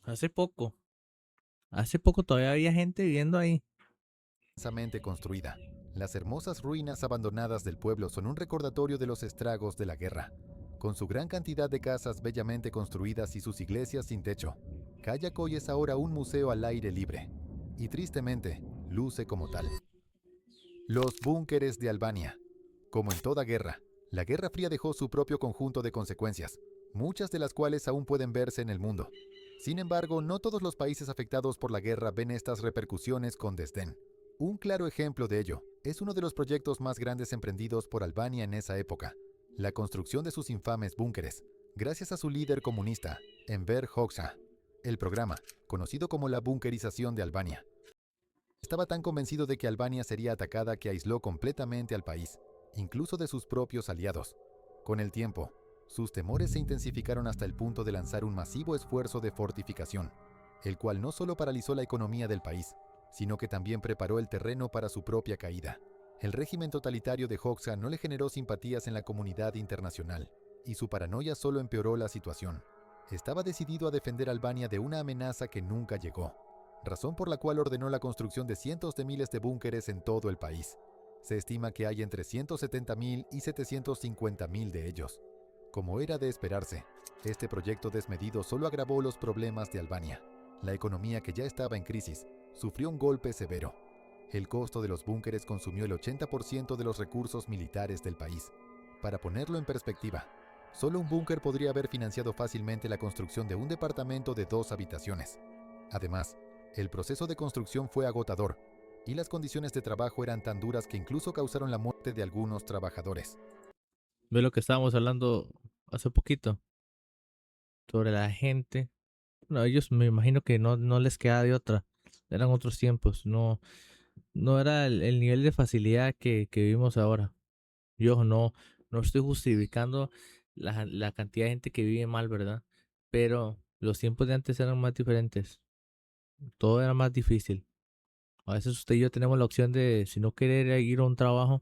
Hace poco todavía había gente viviendo ahí. densamente construida. Las hermosas ruinas abandonadas del pueblo son un recordatorio de los estragos de la guerra. Con su gran cantidad de casas bellamente construidas y sus iglesias sin techo, Kayakoi es ahora un museo al aire libre. y tristemente, luce como tal. Los búnkeres de Albania. Como en toda guerra, la Guerra Fría dejó su propio conjunto de consecuencias, muchas de las cuales aún pueden verse en el mundo. Sin embargo, no todos los países afectados por la guerra ven estas repercusiones con desdén. Un claro ejemplo de ello es uno de los proyectos más grandes emprendidos por Albania en esa época, la construcción de sus infames búnkeres, gracias a su líder comunista, Enver Hoxha. El programa, conocido como la bunkerización de Albania, estaba tan convencido de que Albania sería atacada que aisló completamente al país, incluso de sus propios aliados. Con el tiempo, sus temores se intensificaron hasta el punto de lanzar un masivo esfuerzo de fortificación, el cual no solo paralizó la economía del país, sino que también preparó el terreno para su propia caída. El régimen totalitario de Hoxha no le generó simpatías en la comunidad internacional, y su paranoia solo empeoró la situación. Estaba decidido a defender a Albania de una amenaza que nunca llegó, razón por la cual ordenó la construcción de cientos de miles de búnkeres en todo el país. Se estima que hay entre 170.000 y 750.000 de ellos. Como era de esperarse, este proyecto desmedido solo agravó los problemas de Albania. La economía, que ya estaba en crisis, sufrió un golpe severo. El costo de los búnkeres consumió el 80% de los recursos militares del país. Para ponerlo en perspectiva, solo un búnker podría haber financiado fácilmente la construcción de un departamento de 2 habitaciones. Además, el proceso de construcción fue agotador, y las condiciones de trabajo eran tan duras que incluso causaron la muerte de algunos trabajadores. Ve lo que estábamos hablando hace poquito sobre la gente. No, ellos me imagino que no les queda de otra. Eran otros tiempos. No era el nivel de facilidad que vivimos ahora. Yo no estoy justificando la cantidad de gente que vive mal, ¿verdad? Pero los tiempos de antes eran más diferentes. Todo era más difícil. A veces usted y yo tenemos la opción de, si no querer ir a un trabajo,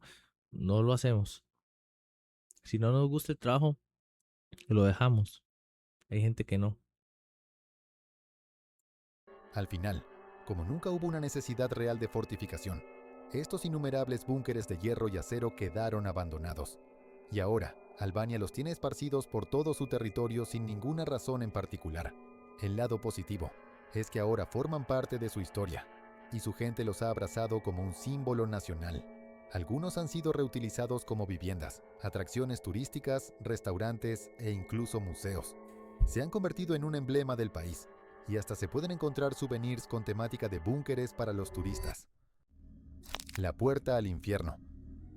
no lo hacemos. Si no nos gusta el trabajo, lo dejamos. Hay gente que no. Al final, como nunca hubo una necesidad real de fortificación, estos innumerables búnkeres de hierro y acero quedaron abandonados. Y ahora, Albania los tiene esparcidos por todo su territorio sin ninguna razón en particular. El lado positivo es que ahora forman parte de su historia, y su gente los ha abrazado como un símbolo nacional. Algunos han sido reutilizados como viviendas, atracciones turísticas, restaurantes e incluso museos. Se han convertido en un emblema del país, y hasta se pueden encontrar souvenirs con temática de búnkeres para los turistas. La puerta al infierno.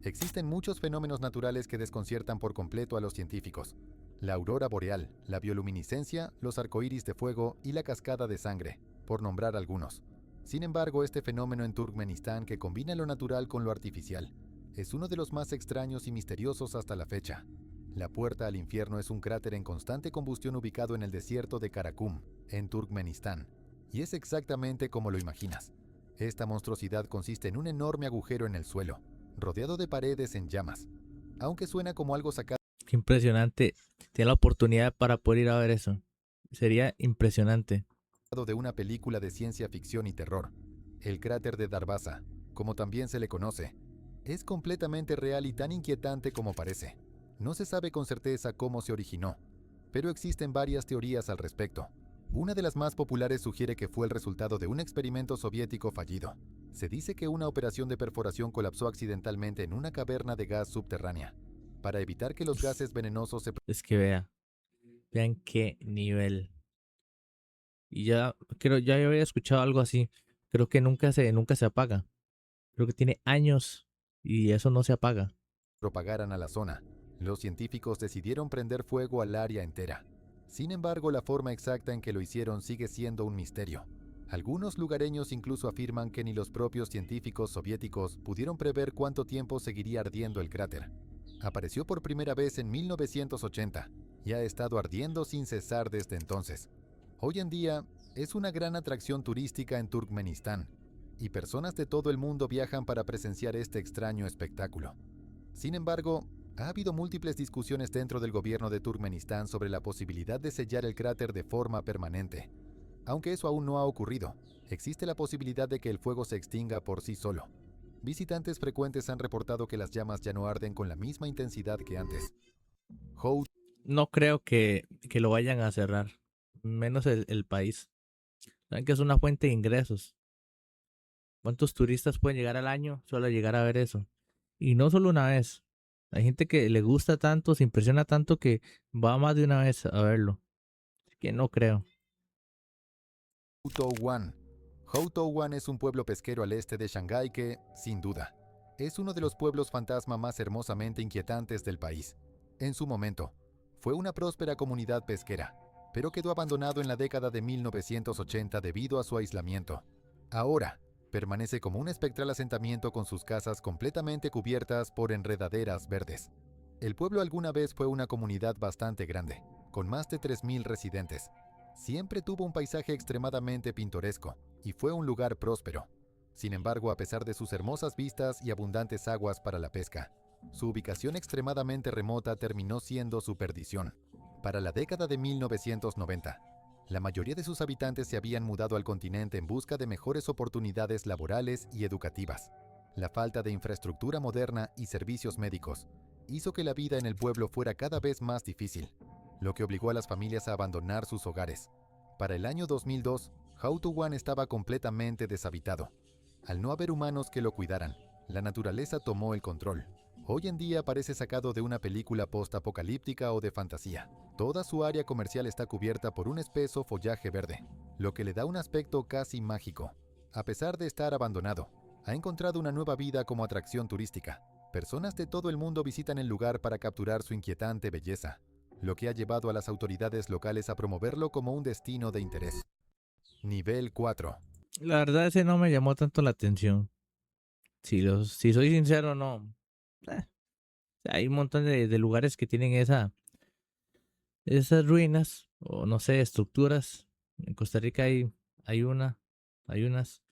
Existen muchos fenómenos naturales que desconciertan por completo a los científicos. La aurora boreal, la bioluminiscencia, los arcoíris de fuego y la cascada de sangre, por nombrar algunos. Sin embargo, este fenómeno en Turkmenistán, que combina lo natural con lo artificial, es uno de los más extraños y misteriosos hasta la fecha. La puerta al infierno es un cráter en constante combustión ubicado en el desierto de Karakum, en Turkmenistán, y es exactamente como lo imaginas. Esta monstruosidad consiste en un enorme agujero en el suelo, rodeado de paredes en llamas. Aunque suena como algo sacado Qué impresionante. Tiene la oportunidad para poder ir a ver eso. Sería impresionante. de una película de ciencia ficción y terror, el cráter de Darvaza, como también se le conoce, es completamente real y tan inquietante como parece. No se sabe con certeza cómo se originó, pero existen varias teorías al respecto. Una de las más populares sugiere que fue el resultado de un experimento soviético fallido. Se dice que una operación de perforación colapsó accidentalmente en una caverna de gas subterránea, para evitar que los gases venenosos se... Es que vean qué nivel. Y ya había escuchado algo así. Creo que nunca se apaga. Creo que tiene años y eso no se apaga. propagaran a la zona. Los científicos decidieron prender fuego al área entera. Sin embargo, la forma exacta en que lo hicieron sigue siendo un misterio. Algunos lugareños incluso afirman que ni los propios científicos soviéticos pudieron prever cuánto tiempo seguiría ardiendo el cráter. Apareció por primera vez en 1980 y ha estado ardiendo sin cesar desde entonces. Hoy en día, es una gran atracción turística en Turkmenistán, y personas de todo el mundo viajan para presenciar este extraño espectáculo. Sin embargo, ha habido múltiples discusiones dentro del gobierno de Turkmenistán sobre la posibilidad de sellar el cráter de forma permanente. Aunque eso aún no ha ocurrido, existe la posibilidad de que el fuego se extinga por sí solo. Visitantes frecuentes han reportado que las llamas ya no arden con la misma intensidad que antes. Howe No creo que lo vayan a cerrar. Menos el país. Saben que es una fuente de ingresos. ¿Cuántos turistas pueden llegar al año solo a llegar a ver eso? Y no solo una vez. Hay gente que le gusta tanto, se impresiona tanto que va más de una vez a verlo. Así que no creo. Houtou-Wan. Houtou-Wan es un pueblo pesquero al este de Shanghái que, sin duda, es uno de los pueblos fantasma más hermosamente inquietantes del país. En su momento, fue una próspera comunidad pesquera, pero quedó abandonado en la década de 1980 debido a su aislamiento. Ahora, permanece como un espectral asentamiento con sus casas completamente cubiertas por enredaderas verdes. El pueblo alguna vez fue una comunidad bastante grande, con más de 3.000 residentes. Siempre tuvo un paisaje extremadamente pintoresco y fue un lugar próspero. Sin embargo, a pesar de sus hermosas vistas y abundantes aguas para la pesca, su ubicación extremadamente remota terminó siendo su perdición. Para la década de 1990, la mayoría de sus habitantes se habían mudado al continente en busca de mejores oportunidades laborales y educativas. La falta de infraestructura moderna y servicios médicos hizo que la vida en el pueblo fuera cada vez más difícil, lo que obligó a las familias a abandonar sus hogares. Para el año 2002, Houtou-Wan estaba completamente deshabitado. Al no haber humanos que lo cuidaran, la naturaleza tomó el control. Hoy en día parece sacado de una película post-apocalíptica o de fantasía. Toda su área comercial está cubierta por un espeso follaje verde, lo que le da un aspecto casi mágico. A pesar de estar abandonado, ha encontrado una nueva vida como atracción turística. Personas de todo el mundo visitan el lugar para capturar su inquietante belleza, lo que ha llevado a las autoridades locales a promoverlo como un destino de interés. Nivel 4. La verdad, ese no me llamó tanto la atención. Si soy sincero, no. Eh, Hay un montón de lugares que tienen esas ruinas, o no sé, estructuras. En Costa Rica hay una, hay unas.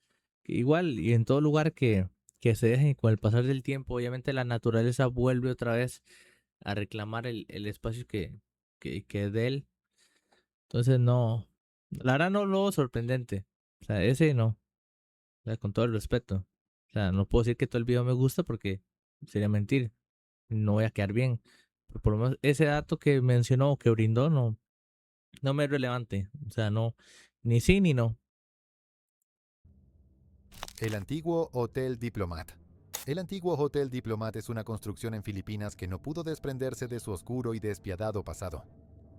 Que igual, y en todo lugar que se dejen con el pasar del tiempo, obviamente la naturaleza vuelve otra vez a reclamar el espacio que es de él. Entonces, no. La verdad, no lo sorprendente. O sea, ese no. O sea, con todo el respeto. O sea, no puedo decir que todo el video me gusta porque sería mentir. No voy a quedar bien. Pero por lo menos ese dato que mencionó o que brindó no me es relevante. O sea, no, ni sí ni no. El antiguo Hotel Diplomat. El antiguo Hotel Diplomat es una construcción en Filipinas que no pudo desprenderse de su oscuro y despiadado pasado.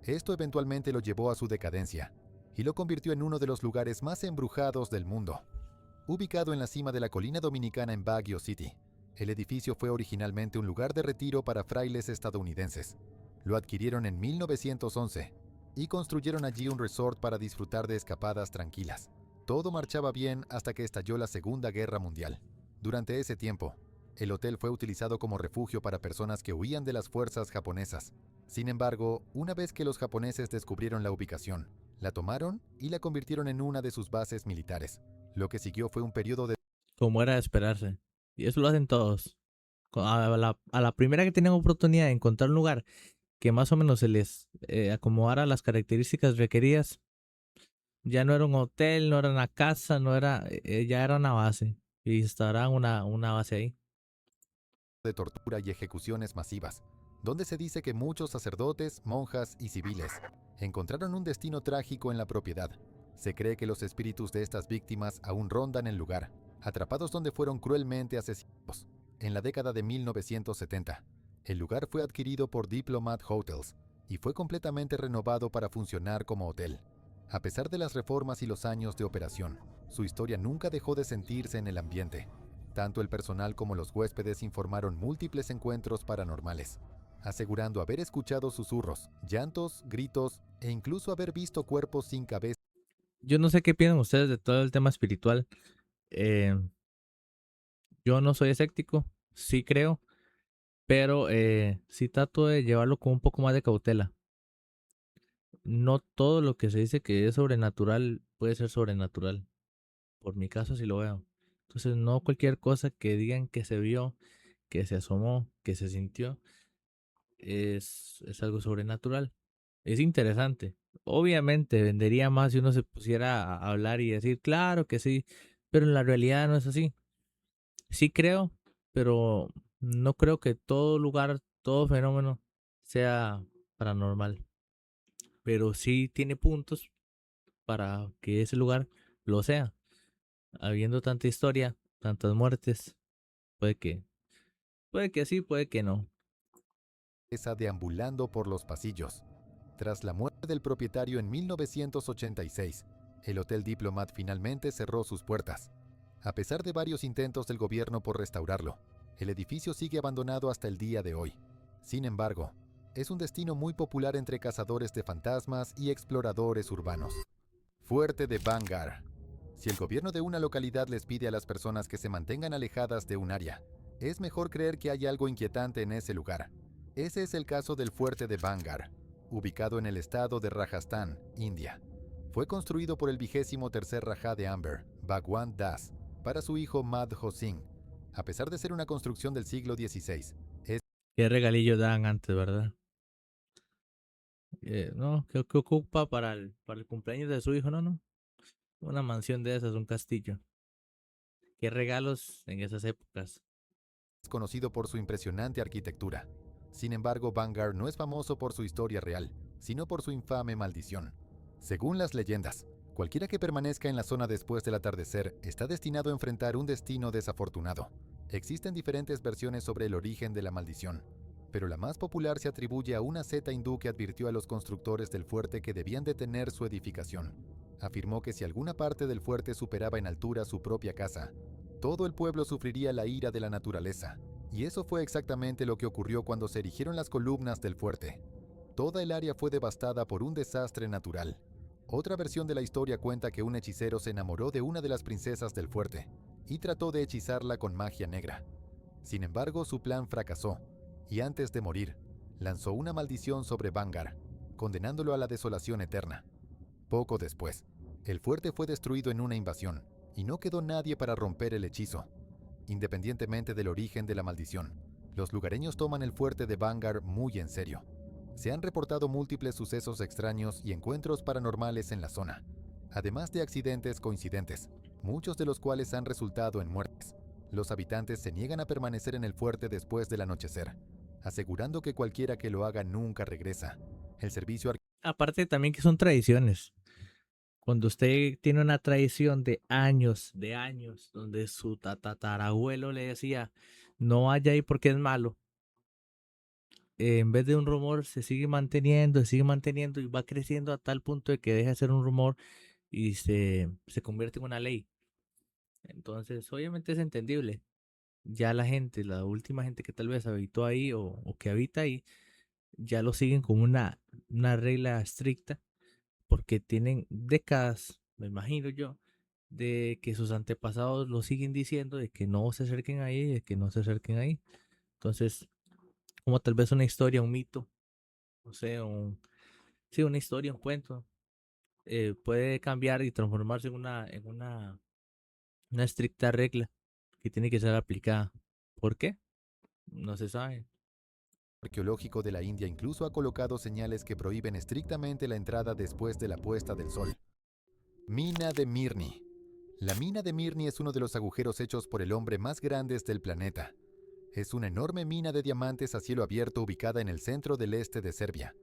Esto eventualmente lo llevó a su decadencia y lo convirtió en uno de los lugares más embrujados del mundo. Ubicado en la cima de la colina dominicana en Baguio City, el edificio fue originalmente un lugar de retiro para frailes estadounidenses. Lo adquirieron en 1911 y construyeron allí un resort para disfrutar de escapadas tranquilas. Todo marchaba bien hasta que estalló la Segunda Guerra Mundial. Durante ese tiempo, el hotel fue utilizado como refugio para personas que huían de las fuerzas japonesas. Sin embargo, una vez que los japoneses descubrieron la ubicación, la tomaron y la convirtieron en una de sus bases militares. Lo que siguió fue un periodo de Como era de esperarse. Y eso lo hacen todos. A la primera que tienen oportunidad de encontrar un lugar que más o menos se les acomodara las características requeridas, ya no era un hotel, no era una casa, no era, ya era una base. Y estará una base ahí. tortura y ejecuciones masivas, donde se dice que muchos sacerdotes, monjas y civiles encontraron un destino trágico en la propiedad. Se cree que los espíritus de estas víctimas aún rondan el lugar, atrapados donde fueron cruelmente asesinados. En la década de 1970, el lugar fue adquirido por Diplomat Hotels y fue completamente renovado para funcionar como hotel. A pesar de las reformas y los años de operación, su historia nunca dejó de sentirse en el ambiente. Tanto el personal como los huéspedes informaron múltiples encuentros paranormales, asegurando haber escuchado susurros, llantos, gritos e incluso haber visto cuerpos sin cabeza. Yo no sé qué piensan ustedes de todo el tema espiritual. Eh, yo no soy escéptico, sí creo, pero sí trato de llevarlo con un poco más de cautela. No todo lo que se dice que es sobrenatural puede ser sobrenatural. Por mi caso sí lo veo. Entonces no cualquier cosa que digan que se vio, que se asomó, que se sintió, es algo sobrenatural. Es interesante. Obviamente vendería más si uno se pusiera a hablar y decir, claro que sí, pero en la realidad no es así. Sí creo, pero no creo que todo lugar, todo fenómeno sea paranormal. Pero sí tiene puntos para que ese lugar lo sea. Habiendo tanta historia, tantas muertes. Puede que, puede que sí, puede que no. Deambulando por los pasillos. Tras la muerte del propietario en 1986, el Hotel Diplomat finalmente cerró sus puertas. A pesar de varios intentos del gobierno por restaurarlo, el edificio sigue abandonado hasta el día de hoy. Sin embargo, es un destino muy popular entre cazadores de fantasmas y exploradores urbanos. Fuerte de Vanguard. Si el gobierno de una localidad les pide a las personas que se mantengan alejadas de un área, es mejor creer que hay algo inquietante en ese lugar. Ese es el caso del Fuerte de Vanguard, ubicado en el estado de Rajasthan, India. Fue construido por el 23er Rajá de Amber, Bhagwan Das, para su hijo Madho Singh. A pesar de ser una construcción del siglo XVI, ¿Qué regalillo dan antes, verdad? No, ¿qué ocupa para el cumpleaños de su hijo? No, no. Una mansión de esas, un castillo. ¿Qué regalos en esas épocas? es conocido por su impresionante arquitectura. Sin embargo, Vanguard no es famoso por su historia real, sino por su infame maldición. Según las leyendas, cualquiera que permanezca en la zona después del atardecer está destinado a enfrentar un destino desafortunado. Existen diferentes versiones sobre el origen de la maldición, pero la más popular se atribuye a una seta hindú que advirtió a los constructores del fuerte que debían detener su edificación. Afirmó que si alguna parte del fuerte superaba en altura su propia casa, todo el pueblo sufriría la ira de la naturaleza, y eso fue exactamente lo que ocurrió cuando se erigieron las columnas del fuerte. Toda el área fue devastada por un desastre natural. Otra versión de la historia cuenta que un hechicero se enamoró de una de las princesas del fuerte y trató de hechizarla con magia negra. Sin embargo, su plan fracasó, y antes de morir, lanzó una maldición sobre Vanguard, condenándolo a la desolación eterna. Poco después, el fuerte fue destruido en una invasión, y no quedó nadie para romper el hechizo. Independientemente del origen de la maldición, los lugareños toman el fuerte de Vanguard muy en serio. Se han reportado múltiples sucesos extraños y encuentros paranormales en la zona, además de accidentes coincidentes, muchos de los cuales han resultado en muertes. Los habitantes se niegan a permanecer en el fuerte después del anochecer, asegurando que cualquiera que lo haga nunca regresa. El servicio Aparte también que son tradiciones. Cuando usted tiene una tradición de años, donde su tatarabuelo le decía, no vaya ahí porque es malo, en vez de un rumor se sigue manteniendo y va creciendo a tal punto de que deja de ser un rumor y se convierte en una ley. Entonces, obviamente es entendible. Ya la gente, la última gente que tal vez habitó ahí o que habita ahí, ya lo siguen como una regla estricta porque tienen décadas, me imagino yo, de que sus antepasados lo siguen diciendo de que no se acerquen ahí, de que no se acerquen ahí. Entonces, como tal vez una historia, un mito, no sé, sí, una historia, un cuento, puede cambiar y transformarse una estricta regla que tiene que ser aplicada. ¿Por qué? No se sabe. arqueológico de la India incluso ha colocado señales que prohíben estrictamente la entrada después de la puesta del sol. Mina de Mirni. La mina de Mirni es uno de los agujeros hechos por el hombre más grandes del planeta. Es una enorme mina de diamantes a cielo abierto ubicada en el centro del este de Serbia.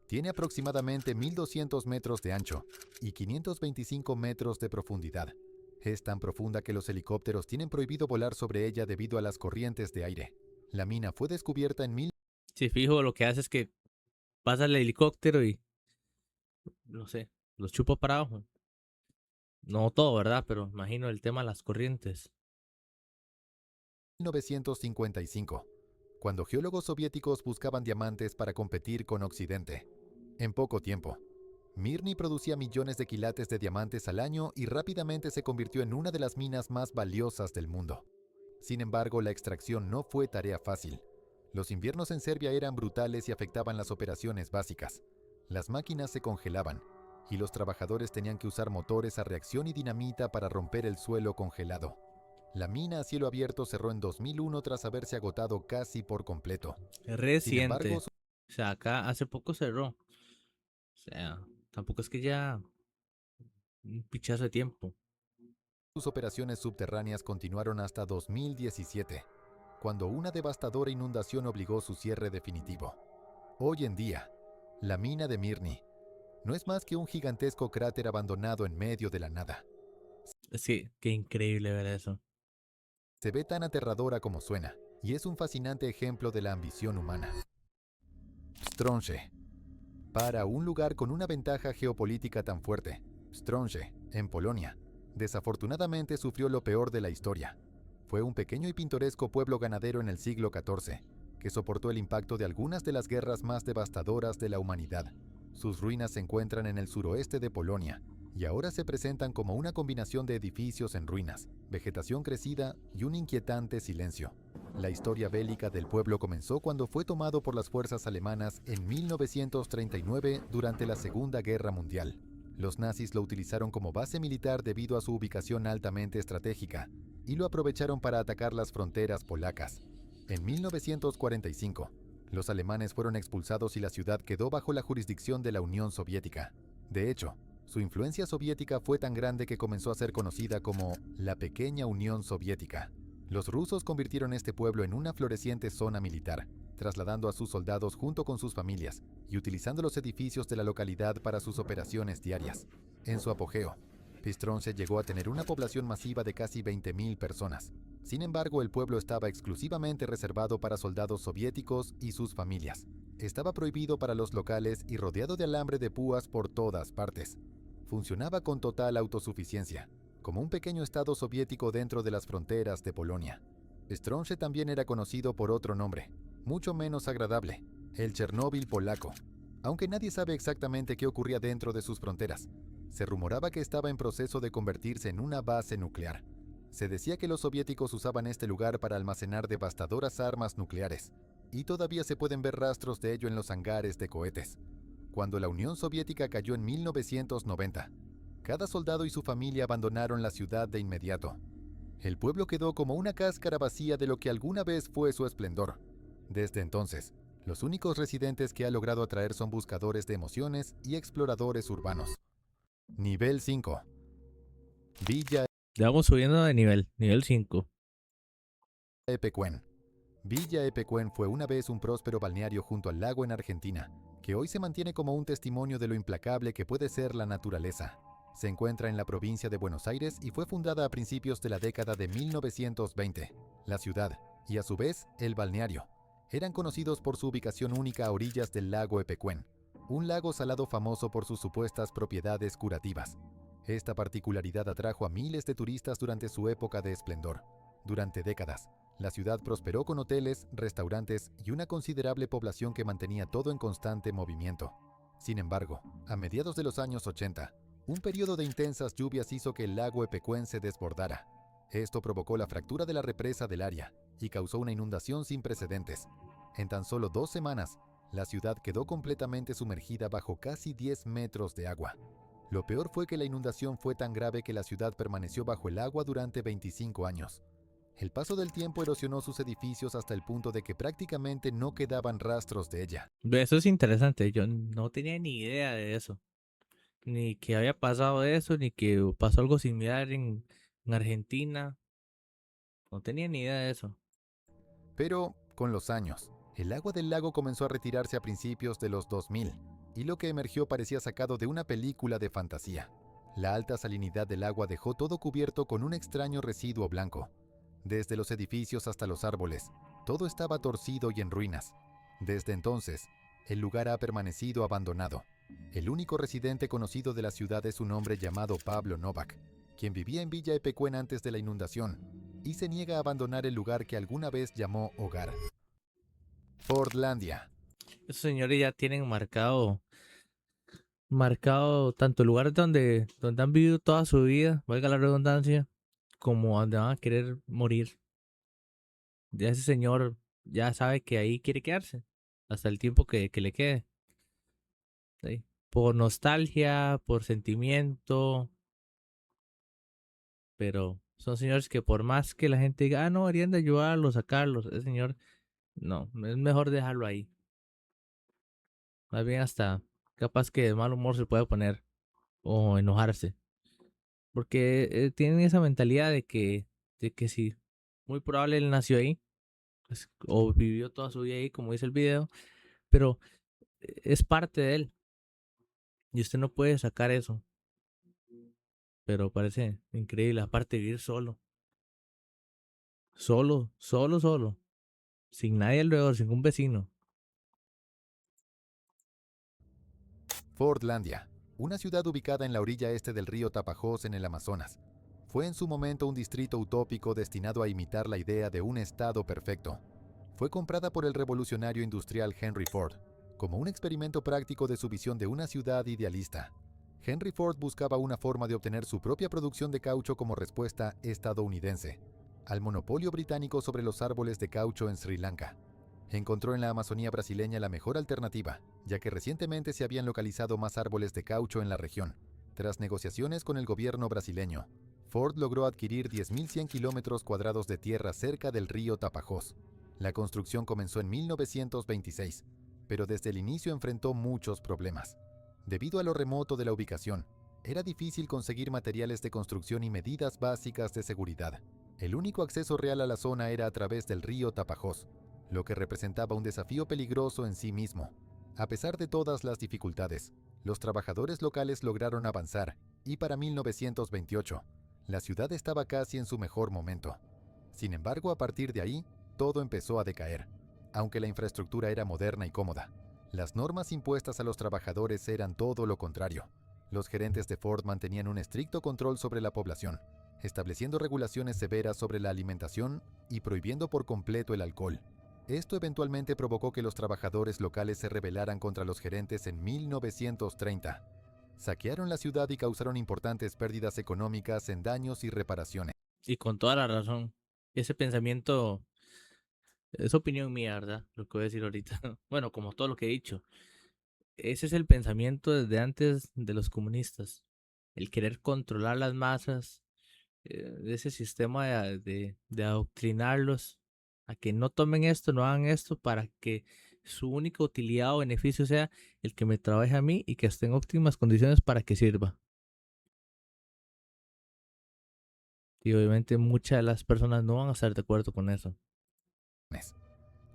Tiene aproximadamente 1.200 metros de ancho y 525 metros de profundidad. Es tan profunda que los helicópteros tienen prohibido volar sobre ella debido a las corrientes de aire. La mina fue descubierta en Si fijo, lo que hace es que pasa el helicóptero y, no sé, los chupa para abajo. No todo, ¿verdad? Pero imagino el tema de las corrientes. 1955, cuando geólogos soviéticos buscaban diamantes para competir con Occidente. En poco tiempo, Mirny producía millones de quilates de diamantes al año y rápidamente se convirtió en una de las minas más valiosas del mundo. Sin embargo, la extracción no fue tarea fácil. Los inviernos en Serbia eran brutales y afectaban las operaciones básicas. Las máquinas se congelaban y los trabajadores tenían que usar motores a reacción y dinamita para romper el suelo congelado. La mina a cielo abierto cerró en 2001 tras haberse agotado casi por completo. Es Sin embargo, reciente. O sea, acá hace poco cerró. O sea, tampoco es que ya un pichazo de tiempo. sus operaciones subterráneas continuaron hasta 2017, cuando una devastadora inundación obligó su cierre definitivo. Hoy en día, la mina de Mirny no es más que un gigantesco cráter abandonado en medio de la nada. Sí, qué increíble ver eso. Se ve tan aterradora como suena, y es un fascinante ejemplo de la ambición humana. Stronce. Para un lugar con una ventaja geopolítica tan fuerte, Stronce, en Polonia, desafortunadamente sufrió lo peor de la historia. Fue un pequeño y pintoresco pueblo ganadero en el siglo XIV, que soportó el impacto de algunas de las guerras más devastadoras de la humanidad. Sus ruinas se encuentran en el suroeste de Polonia, y ahora se presentan como una combinación de edificios en ruinas, vegetación crecida y un inquietante silencio. La historia bélica del pueblo comenzó cuando fue tomado por las fuerzas alemanas en 1939 durante la Segunda Guerra Mundial. Los nazis lo utilizaron como base militar debido a su ubicación altamente estratégica y lo aprovecharon para atacar las fronteras polacas. En 1945, los alemanes fueron expulsados y la ciudad quedó bajo la jurisdicción de la Unión Soviética. De hecho, su influencia soviética fue tan grande que comenzó a ser conocida como la Pequeña Unión Soviética. Los rusos convirtieron este pueblo en una floreciente zona militar, trasladando a sus soldados junto con sus familias y utilizando los edificios de la localidad para sus operaciones diarias. En su apogeo, Pistronce llegó a tener una población masiva de casi 20.000 personas. Sin embargo, el pueblo estaba exclusivamente reservado para soldados soviéticos y sus familias. Estaba prohibido para los locales y rodeado de alambre de púas por todas partes. Funcionaba con total autosuficiencia, como un pequeño estado soviético dentro de las fronteras de Polonia. Stronce también era conocido por otro nombre, mucho menos agradable, el Chernóbil polaco. Aunque nadie sabe exactamente qué ocurría dentro de sus fronteras, se rumoraba que estaba en proceso de convertirse en una base nuclear. Se decía que los soviéticos usaban este lugar para almacenar devastadoras armas nucleares, y todavía se pueden ver rastros de ello en los hangares de cohetes. Cuando la Unión Soviética cayó en 1990, cada soldado y su familia abandonaron la ciudad de inmediato. El pueblo quedó como una cáscara vacía de lo que alguna vez fue su esplendor. Desde entonces, los únicos residentes que ha logrado atraer son buscadores de emociones y exploradores urbanos. Nivel 5. Villa Ya vamos subiendo de nivel 5. Epecuén. Villa Epecuén fue una vez un próspero balneario junto al lago en Argentina, que hoy se mantiene como un testimonio de lo implacable que puede ser la naturaleza. Se encuentra en la provincia de Buenos Aires y fue fundada a principios de la década de 1920. La ciudad, y a su vez el balneario, eran conocidos por su ubicación única a orillas del lago Epecuén, un lago salado famoso por sus supuestas propiedades curativas. Esta particularidad atrajo a miles de turistas durante su época de esplendor. Durante décadas, la ciudad prosperó con hoteles, restaurantes y una considerable población que mantenía todo en constante movimiento. Sin embargo, a mediados de los años 80, un periodo de intensas lluvias hizo que el lago Epecuén se desbordara. Esto provocó la fractura de la represa del área y causó una inundación sin precedentes. En tan solo 2 semanas, la ciudad quedó completamente sumergida bajo casi 10 metros de agua. Lo peor fue que la inundación fue tan grave que la ciudad permaneció bajo el agua durante 25 años. El paso del tiempo erosionó sus edificios hasta el punto de que prácticamente no quedaban rastros de ella. Eso es interesante. Yo no tenía ni idea de eso. Ni que había pasado eso, ni que pasó algo similar en Argentina. No tenía ni idea de eso. Pero, con los años, el agua del lago comenzó a retirarse a principios de los 2000, y lo que emergió parecía sacado de una película de fantasía. La alta salinidad del agua dejó todo cubierto con un extraño residuo blanco. Desde los edificios hasta los árboles, todo estaba torcido y en ruinas. Desde entonces, el lugar ha permanecido abandonado. El único residente conocido de la ciudad es un hombre llamado Pablo Novak, quien vivía en Villa Epecuén antes de la inundación, y se niega a abandonar el lugar que alguna vez llamó hogar. Portlandia. Esos señores ya tienen marcado tanto el lugar donde han vivido toda su vida, valga la redundancia, como donde van a querer morir. Ya ese señor ya sabe que ahí quiere quedarse hasta el tiempo que le quede. ¿Sí? Por nostalgia, por sentimiento, pero son señores que por más que la gente diga, no, harían de ayudarlos, sacarlos, ese señor, no, es mejor dejarlo ahí. Más bien hasta capaz que de mal humor se puede poner o enojarse. Porque tienen esa mentalidad de que sí, muy probable él nació ahí, pues, o vivió toda su vida ahí, como dice el video, pero es parte de él y usted no puede sacar eso. Pero parece increíble, aparte de vivir solo. Solo, solo, solo. Sin nadie alrededor, sin un vecino. Fordlandia, una ciudad ubicada en la orilla este del río Tapajós en el Amazonas, fue en su momento un distrito utópico destinado a imitar la idea de un estado perfecto. Fue comprada por el revolucionario industrial Henry Ford, como un experimento práctico de su visión de una ciudad idealista. Henry Ford buscaba una forma de obtener su propia producción de caucho como respuesta estadounidense al monopolio británico sobre los árboles de caucho en Sri Lanka. Encontró en la Amazonía brasileña la mejor alternativa, ya que recientemente se habían localizado más árboles de caucho en la región. Tras negociaciones con el gobierno brasileño, Ford logró adquirir 10.100 kilómetros cuadrados de tierra cerca del río Tapajós. La construcción comenzó en 1926, pero desde el inicio enfrentó muchos problemas. Debido a lo remoto de la ubicación, era difícil conseguir materiales de construcción y medidas básicas de seguridad. El único acceso real a la zona era a través del río Tapajós, lo que representaba un desafío peligroso en sí mismo. A pesar de todas las dificultades, los trabajadores locales lograron avanzar y para 1928, la ciudad estaba casi en su mejor momento. Sin embargo, a partir de ahí, todo empezó a decaer. Aunque la infraestructura era moderna y cómoda, las normas impuestas a los trabajadores eran todo lo contrario. Los gerentes de Ford mantenían un estricto control sobre la población, estableciendo regulaciones severas sobre la alimentación y prohibiendo por completo el alcohol. Esto eventualmente provocó que los trabajadores locales se rebelaran contra los gerentes en 1930. Saquearon la ciudad y causaron importantes pérdidas económicas en daños y reparaciones. Y con toda la razón. Ese pensamiento es opinión mía, ¿verdad? Lo que voy a decir ahorita. Bueno, como todo lo que he dicho. Ese es el pensamiento desde antes de los comunistas. El querer controlar las masas, de ese sistema de adoctrinarlos a que no tomen esto, no hagan esto, para que su única utilidad o beneficio sea el que me trabaje a mí y que esté en óptimas condiciones para que sirva. Y obviamente muchas de las personas no van a estar de acuerdo con eso.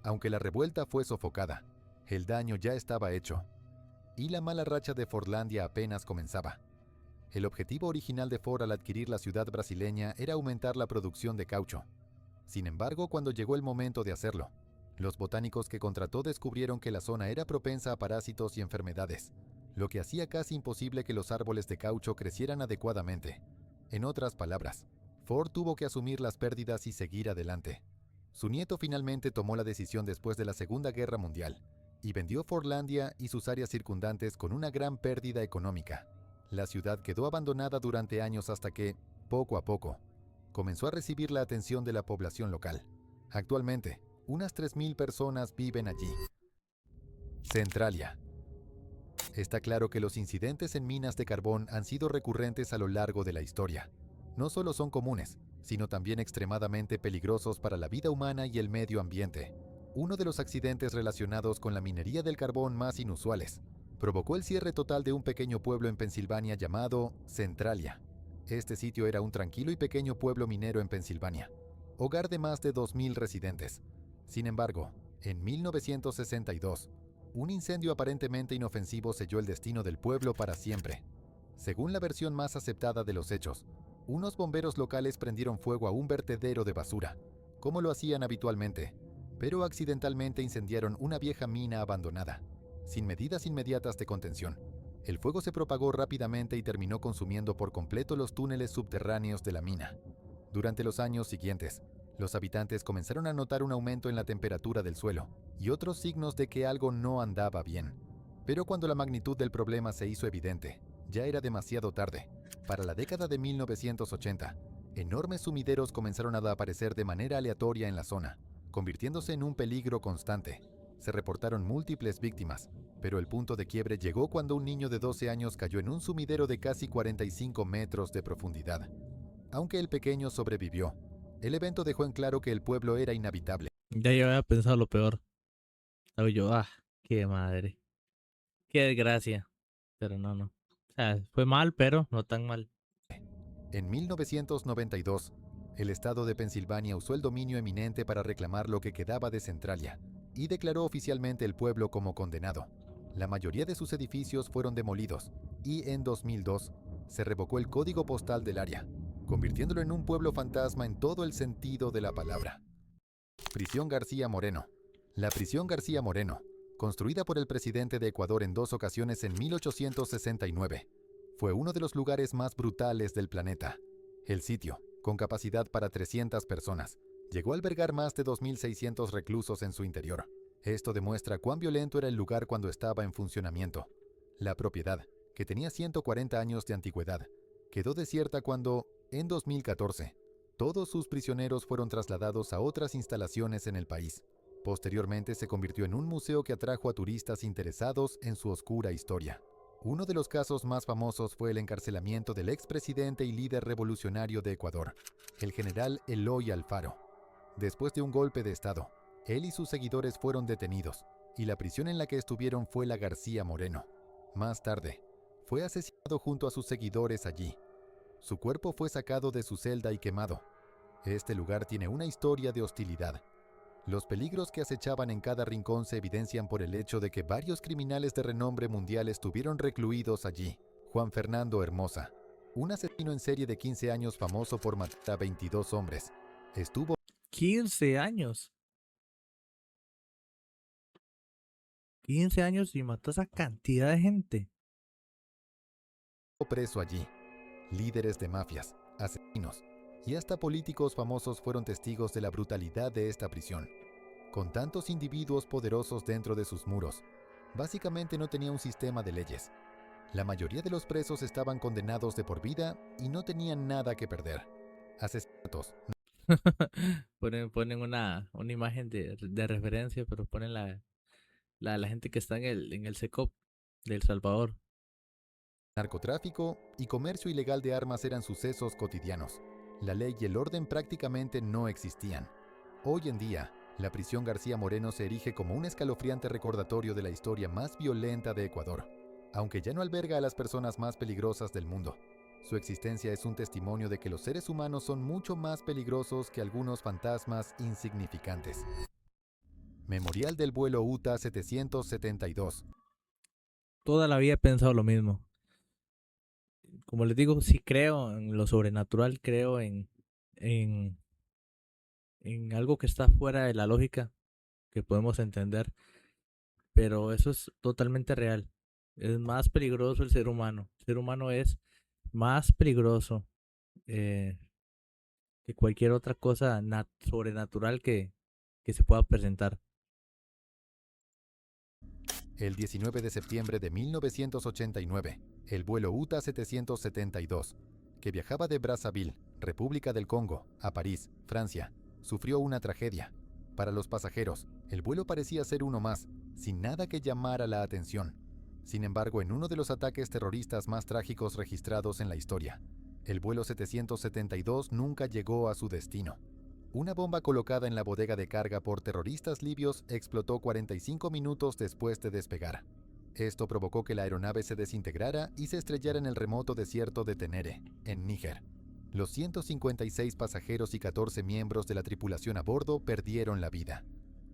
Aunque la revuelta fue sofocada, el daño ya estaba hecho, y la mala racha de Fordlandia apenas comenzaba. El objetivo original de Ford al adquirir la ciudad brasileña era aumentar la producción de caucho. Sin embargo, cuando llegó el momento de hacerlo, los botánicos que contrató descubrieron que la zona era propensa a parásitos y enfermedades, lo que hacía casi imposible que los árboles de caucho crecieran adecuadamente. En otras palabras, Ford tuvo que asumir las pérdidas y seguir adelante. Su nieto finalmente tomó la decisión después de la Segunda Guerra Mundial y vendió Fordlandia y sus áreas circundantes con una gran pérdida económica. La ciudad quedó abandonada durante años hasta que, poco a poco, comenzó a recibir la atención de la población local. Actualmente, unas 3.000 personas viven allí. Centralia. Está claro que los incidentes en minas de carbón han sido recurrentes a lo largo de la historia. No solo son comunes, sino también extremadamente peligrosos para la vida humana y el medio ambiente. Uno de los accidentes relacionados con la minería del carbón más inusuales provocó el cierre total de un pequeño pueblo en Pensilvania llamado Centralia. Este sitio era un tranquilo y pequeño pueblo minero en Pensilvania, hogar de más de 2.000 residentes. Sin embargo, en 1962, un incendio aparentemente inofensivo selló el destino del pueblo para siempre. Según la versión más aceptada de los hechos, unos bomberos locales prendieron fuego a un vertedero de basura, como lo hacían habitualmente, pero accidentalmente incendiaron una vieja mina abandonada, sin medidas inmediatas de contención. El fuego se propagó rápidamente y terminó consumiendo por completo los túneles subterráneos de la mina. Durante los años siguientes, los habitantes comenzaron a notar un aumento en la temperatura del suelo y otros signos de que algo no andaba bien. Pero cuando la magnitud del problema se hizo evidente, ya era demasiado tarde. Para la década de 1980, enormes sumideros comenzaron a aparecer de manera aleatoria en la zona, convirtiéndose en un peligro constante. Se reportaron múltiples víctimas, pero el punto de quiebre llegó cuando un niño de 12 años cayó en un sumidero de casi 45 metros de profundidad. Aunque el pequeño sobrevivió, el evento dejó en claro que el pueblo era inhabitable. Ya yo había pensado lo peor. Estaba yo, qué madre. Qué desgracia. Pero no, no. O sea, fue mal, pero no tan mal. En 1992, el estado de Pensilvania usó el dominio eminente para reclamar lo que quedaba de Centralia y declaró oficialmente el pueblo como condenado. La mayoría de sus edificios fueron demolidos y en 2002 se revocó el código postal del área. convirtiéndolo en un pueblo fantasma en todo el sentido de la palabra. Prisión García Moreno. La prisión García Moreno, construida por el presidente de Ecuador en 2 ocasiones en 1869, fue uno de los lugares más brutales del planeta. El sitio, con capacidad para 300 personas, llegó a albergar más de 2.600 reclusos en su interior. Esto demuestra cuán violento era el lugar cuando estaba en funcionamiento. La propiedad, que tenía 140 años de antigüedad, quedó desierta cuando, en 2014, todos sus prisioneros fueron trasladados a otras instalaciones en el país. Posteriormente se convirtió en un museo que atrajo a turistas interesados en su oscura historia. Uno de los casos más famosos fue el encarcelamiento del expresidente y líder revolucionario de Ecuador, el general Eloy Alfaro. Después de un golpe de Estado, él y sus seguidores fueron detenidos, y la prisión en la que estuvieron fue la García Moreno. Más tarde, fue asesinado junto a sus seguidores allí. Su cuerpo fue sacado de su celda y quemado. Este lugar tiene una historia de hostilidad. Los peligros que acechaban en cada rincón se evidencian por el hecho de que varios criminales de renombre mundial estuvieron recluidos allí. Juan Fernando Hermosa, un asesino en serie de 15 años famoso por matar a 22 hombres, estuvo 15 años. 15 años y mató a esa cantidad de gente. preso allí. Líderes de mafias, asesinos y hasta políticos famosos fueron testigos de la brutalidad de esta prisión. Con tantos individuos poderosos dentro de sus muros, básicamente no tenía un sistema de leyes. La mayoría de los presos estaban condenados de por vida y no tenían nada que perder. Asesinatos, Ponen una imagen de referencia, pero ponen la gente que está en el SECOP de El Salvador. narcotráfico y comercio ilegal de armas eran sucesos cotidianos. La ley y el orden prácticamente no existían. Hoy en día, la prisión García Moreno se erige como un escalofriante recordatorio de la historia más violenta de Ecuador. Aunque ya no alberga a las personas más peligrosas del mundo, su existencia es un testimonio de que los seres humanos son mucho más peligrosos que algunos fantasmas insignificantes. Memorial del vuelo UTA 772. Toda la vida he pensado lo mismo. Como les digo, sí creo en lo sobrenatural, creo en, en algo que está fuera de la lógica, que podemos entender, pero eso es totalmente real. Es más peligroso el ser humano. El ser humano es más peligroso eh, que cualquier otra cosa sobrenatural que se pueda presentar. El 19 de septiembre de 1989, el vuelo UTA 772, que viajaba de Brazzaville, República del Congo, a París, Francia, sufrió una tragedia. Para los pasajeros, el vuelo parecía ser uno más, sin nada que llamara la atención. Sin embargo, en uno de los ataques terroristas más trágicos registrados en la historia, el vuelo 772 nunca llegó a su destino. Una bomba colocada en la bodega de carga por terroristas libios explotó 45 minutos después de despegar. Esto provocó que la aeronave se desintegrara y se estrellara en el remoto desierto de Tenere, en Níger. Los 156 pasajeros y 14 miembros de la tripulación a bordo perdieron la vida.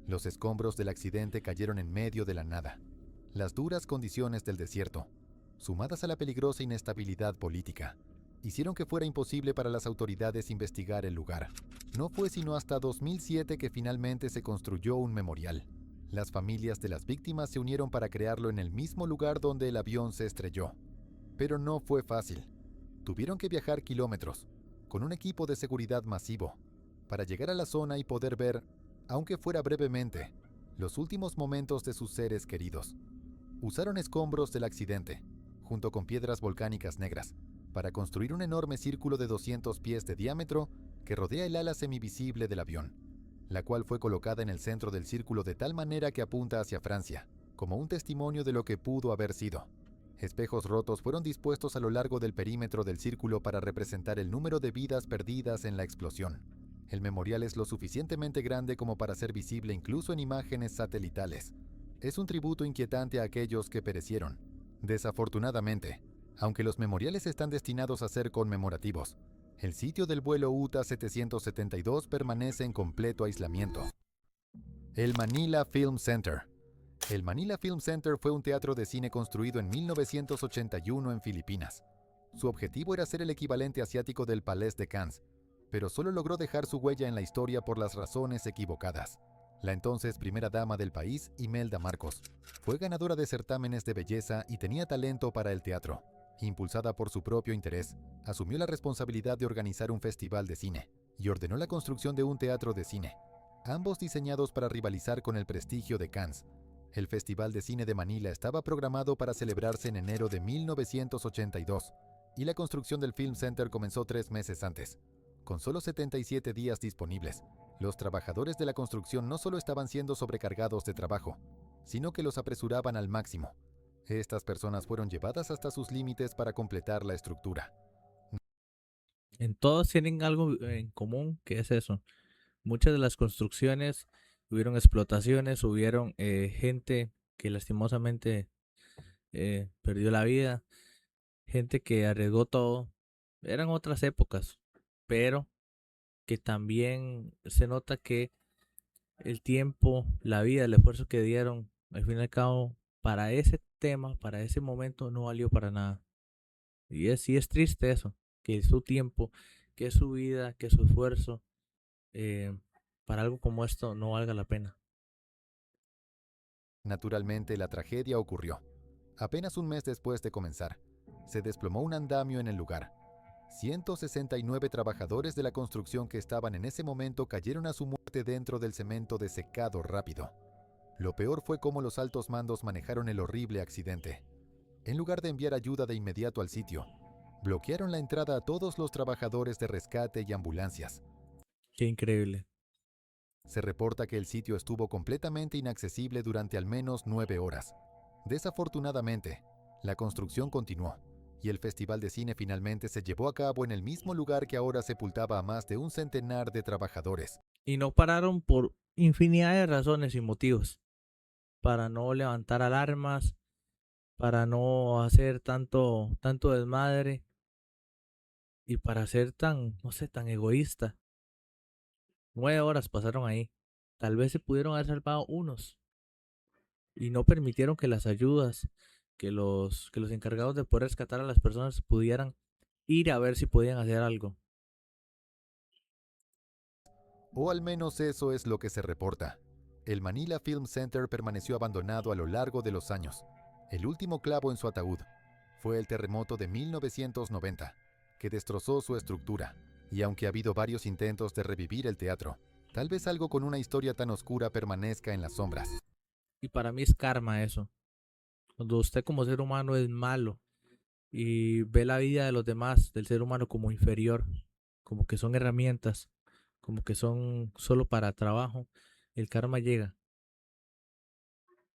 Los escombros del accidente cayeron en medio de la nada. Las duras condiciones del desierto, sumadas a la peligrosa inestabilidad política, hicieron que fuera imposible para las autoridades investigar el lugar. No fue sino hasta 2007 que finalmente se construyó un memorial. Las familias de las víctimas se unieron para crearlo en el mismo lugar donde el avión se estrelló. Pero no fue fácil. Tuvieron que viajar kilómetros, con un equipo de seguridad masivo, para llegar a la zona y poder ver, aunque fuera brevemente, los últimos momentos de sus seres queridos. Usaron escombros del accidente, junto con piedras volcánicas negras, para construir un enorme círculo de 200 pies de diámetro que rodea el ala semivisible del avión, la cual fue colocada en el centro del círculo de tal manera que apunta hacia Francia, como un testimonio de lo que pudo haber sido. Espejos rotos fueron dispuestos a lo largo del perímetro del círculo para representar el número de vidas perdidas en la explosión. El memorial es lo suficientemente grande como para ser visible incluso en imágenes satelitales. Es un tributo inquietante a aquellos que perecieron. Desafortunadamente, aunque los memoriales están destinados a ser conmemorativos, el sitio del vuelo UTA 772 permanece en completo aislamiento. El Manila Film Center. El Manila Film Center fue un teatro de cine construido en 1981 en Filipinas. Su objetivo era ser el equivalente asiático del Palais de Cannes, pero solo logró dejar su huella en la historia por las razones equivocadas. La entonces primera dama del país, Imelda Marcos, fue ganadora de certámenes de belleza y tenía talento para el teatro. Impulsada por su propio interés, asumió la responsabilidad de organizar un festival de cine y ordenó la construcción de un teatro de cine, ambos diseñados para rivalizar con el prestigio de Cannes. El Festival de Cine de Manila estaba programado para celebrarse en enero de 1982 y la construcción del Film Center comenzó 3 meses antes. Con solo 77 días disponibles, los trabajadores de la construcción no solo estaban siendo sobrecargados de trabajo, sino que los apresuraban al máximo. Estas personas fueron llevadas hasta sus límites para completar la estructura. En todos tienen algo en común, que es eso. Muchas de las construcciones hubieron explotaciones, hubieron gente que lastimosamente perdió la vida, gente que arriesgó todo. Eran otras épocas, pero que también se nota que el tiempo, la vida, el esfuerzo que dieron, al fin y al cabo, para ese tema, para ese momento, no valió para nada. Sí es triste eso, que su tiempo, que su vida, que su esfuerzo, eh, para algo como esto no valga la pena. Naturalmente, la tragedia ocurrió. Apenas un mes después de comenzar, se desplomó un andamio en el lugar. 169 trabajadores de la construcción que estaban en ese momento cayeron a su muerte dentro del cemento desecado rápido. Lo peor fue cómo los altos mandos manejaron el horrible accidente. En lugar de enviar ayuda de inmediato al sitio, bloquearon la entrada a todos los trabajadores de rescate y ambulancias. Qué increíble. Se reporta que el sitio estuvo completamente inaccesible durante al menos 9 horas. Desafortunadamente, la construcción continuó y el Festival de Cine finalmente se llevó a cabo en el mismo lugar que ahora sepultaba a más de un centenar de trabajadores. Y no pararon por infinidad de razones y motivos. Para no levantar alarmas, para no hacer tanto desmadre y para ser tan, no sé, tan egoísta. 9 horas pasaron ahí. Tal vez se pudieron haber salvado unos y no permitieron que las ayudas, que los encargados de poder rescatar a las personas pudieran ir a ver si podían hacer algo. O al menos eso es lo que se reporta. El Manila Film Center permaneció abandonado a lo largo de los años. El último clavo en su ataúd fue el terremoto de 1990, que destrozó su estructura. Y aunque ha habido varios intentos de revivir el teatro, tal vez algo con una historia tan oscura permanezca en las sombras. Y para mí es karma eso. Cuando usted como ser humano es malo y ve la vida de los demás, del ser humano como inferior, como que son herramientas, como que son solo para trabajo, el karma llega.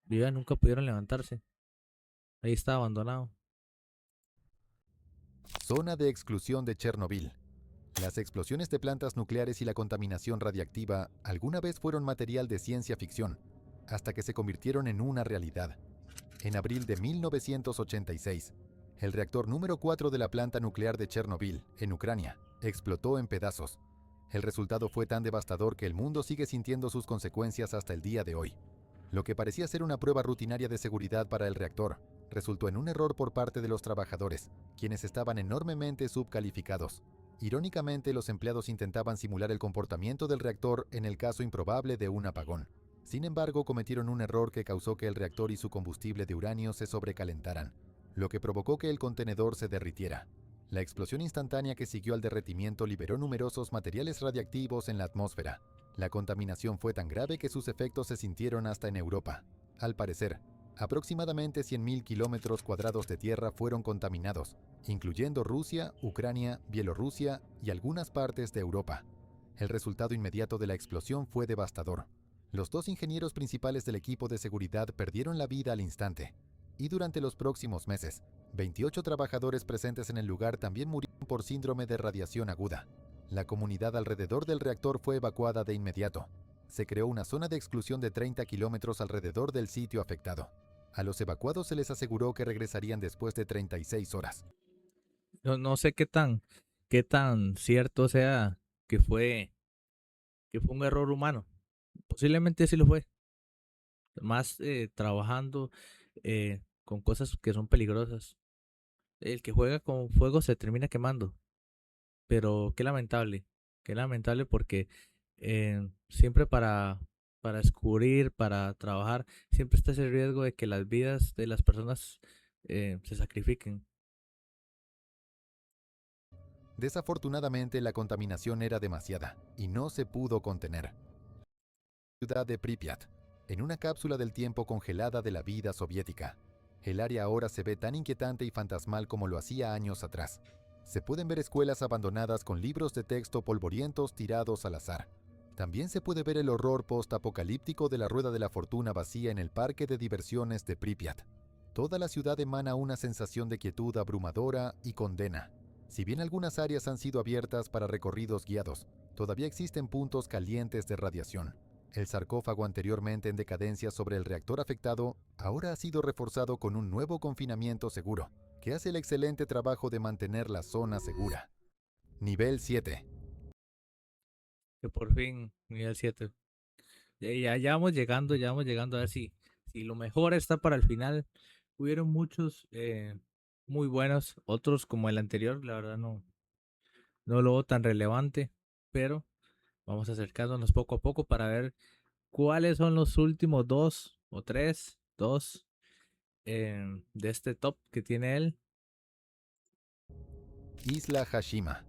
Viva, nunca pudieron levantarse. Ahí está abandonado. Zona de exclusión de Chernobyl. Las explosiones de plantas nucleares y la contaminación radiactiva alguna vez fueron material de ciencia ficción, hasta que se convirtieron en una realidad. En abril de 1986, el reactor número 4 de la planta nuclear de Chernobyl, en Ucrania, explotó en pedazos. El resultado fue tan devastador que el mundo sigue sintiendo sus consecuencias hasta el día de hoy. Lo que parecía ser una prueba rutinaria de seguridad para el reactor, resultó en un error por parte de los trabajadores, quienes estaban enormemente subcalificados. Irónicamente, los empleados intentaban simular el comportamiento del reactor en el caso improbable de un apagón. Sin embargo, cometieron un error que causó que el reactor y su combustible de uranio se sobrecalentaran, lo que provocó que el contenedor se derritiera. La explosión instantánea que siguió al derretimiento liberó numerosos materiales radiactivos en la atmósfera. La contaminación fue tan grave que sus efectos se sintieron hasta en Europa. Al parecer, aproximadamente 100.000 kilómetros cuadrados de tierra fueron contaminados, incluyendo Rusia, Ucrania, Bielorrusia y algunas partes de Europa. El resultado inmediato de la explosión fue devastador. Los 2 ingenieros principales del equipo de seguridad perdieron la vida al instante, y durante los próximos meses, 28 trabajadores presentes en el lugar también murieron por síndrome de radiación aguda. La comunidad alrededor del reactor fue evacuada de inmediato. Se creó una zona de exclusión de 30 kilómetros alrededor del sitio afectado. A los evacuados se les aseguró que regresarían después de 36 horas. No sé qué tan cierto sea que fue, que fue un error humano. Posiblemente sí lo fue. Más trabajando con cosas que son peligrosas. El que juega con fuego se termina quemando. Pero qué lamentable porque siempre para descubrir, para trabajar, siempre está ese riesgo de que las vidas de las personas se sacrifiquen. Desafortunadamente, la contaminación era demasiada y no se pudo contener. Ciudad de Pripyat, en una cápsula del tiempo congelada de la vida soviética. El área ahora se ve tan inquietante y fantasmal como lo hacía años atrás. Se pueden ver escuelas abandonadas con libros de texto polvorientos tirados al azar. También se puede ver el horror post-apocalíptico de la rueda de la fortuna vacía en el parque de diversiones de Pripyat. Toda la ciudad emana una sensación de quietud abrumadora y condena. Si bien algunas áreas han sido abiertas para recorridos guiados, todavía existen puntos calientes de radiación. El sarcófago anteriormente en decadencia sobre el reactor afectado ahora ha sido reforzado con un nuevo confinamiento seguro, que hace el excelente trabajo de mantener la zona segura. Nivel 7. Que por fin, nivel 7. Ya vamos llegando a ver si lo mejor está para el final. Hubieron muchos muy buenos, otros como el anterior, la verdad no lo veo tan relevante, pero vamos acercándonos poco a poco para ver cuáles son los últimos dos o tres, dos de este top que tiene él. Isla Hashima.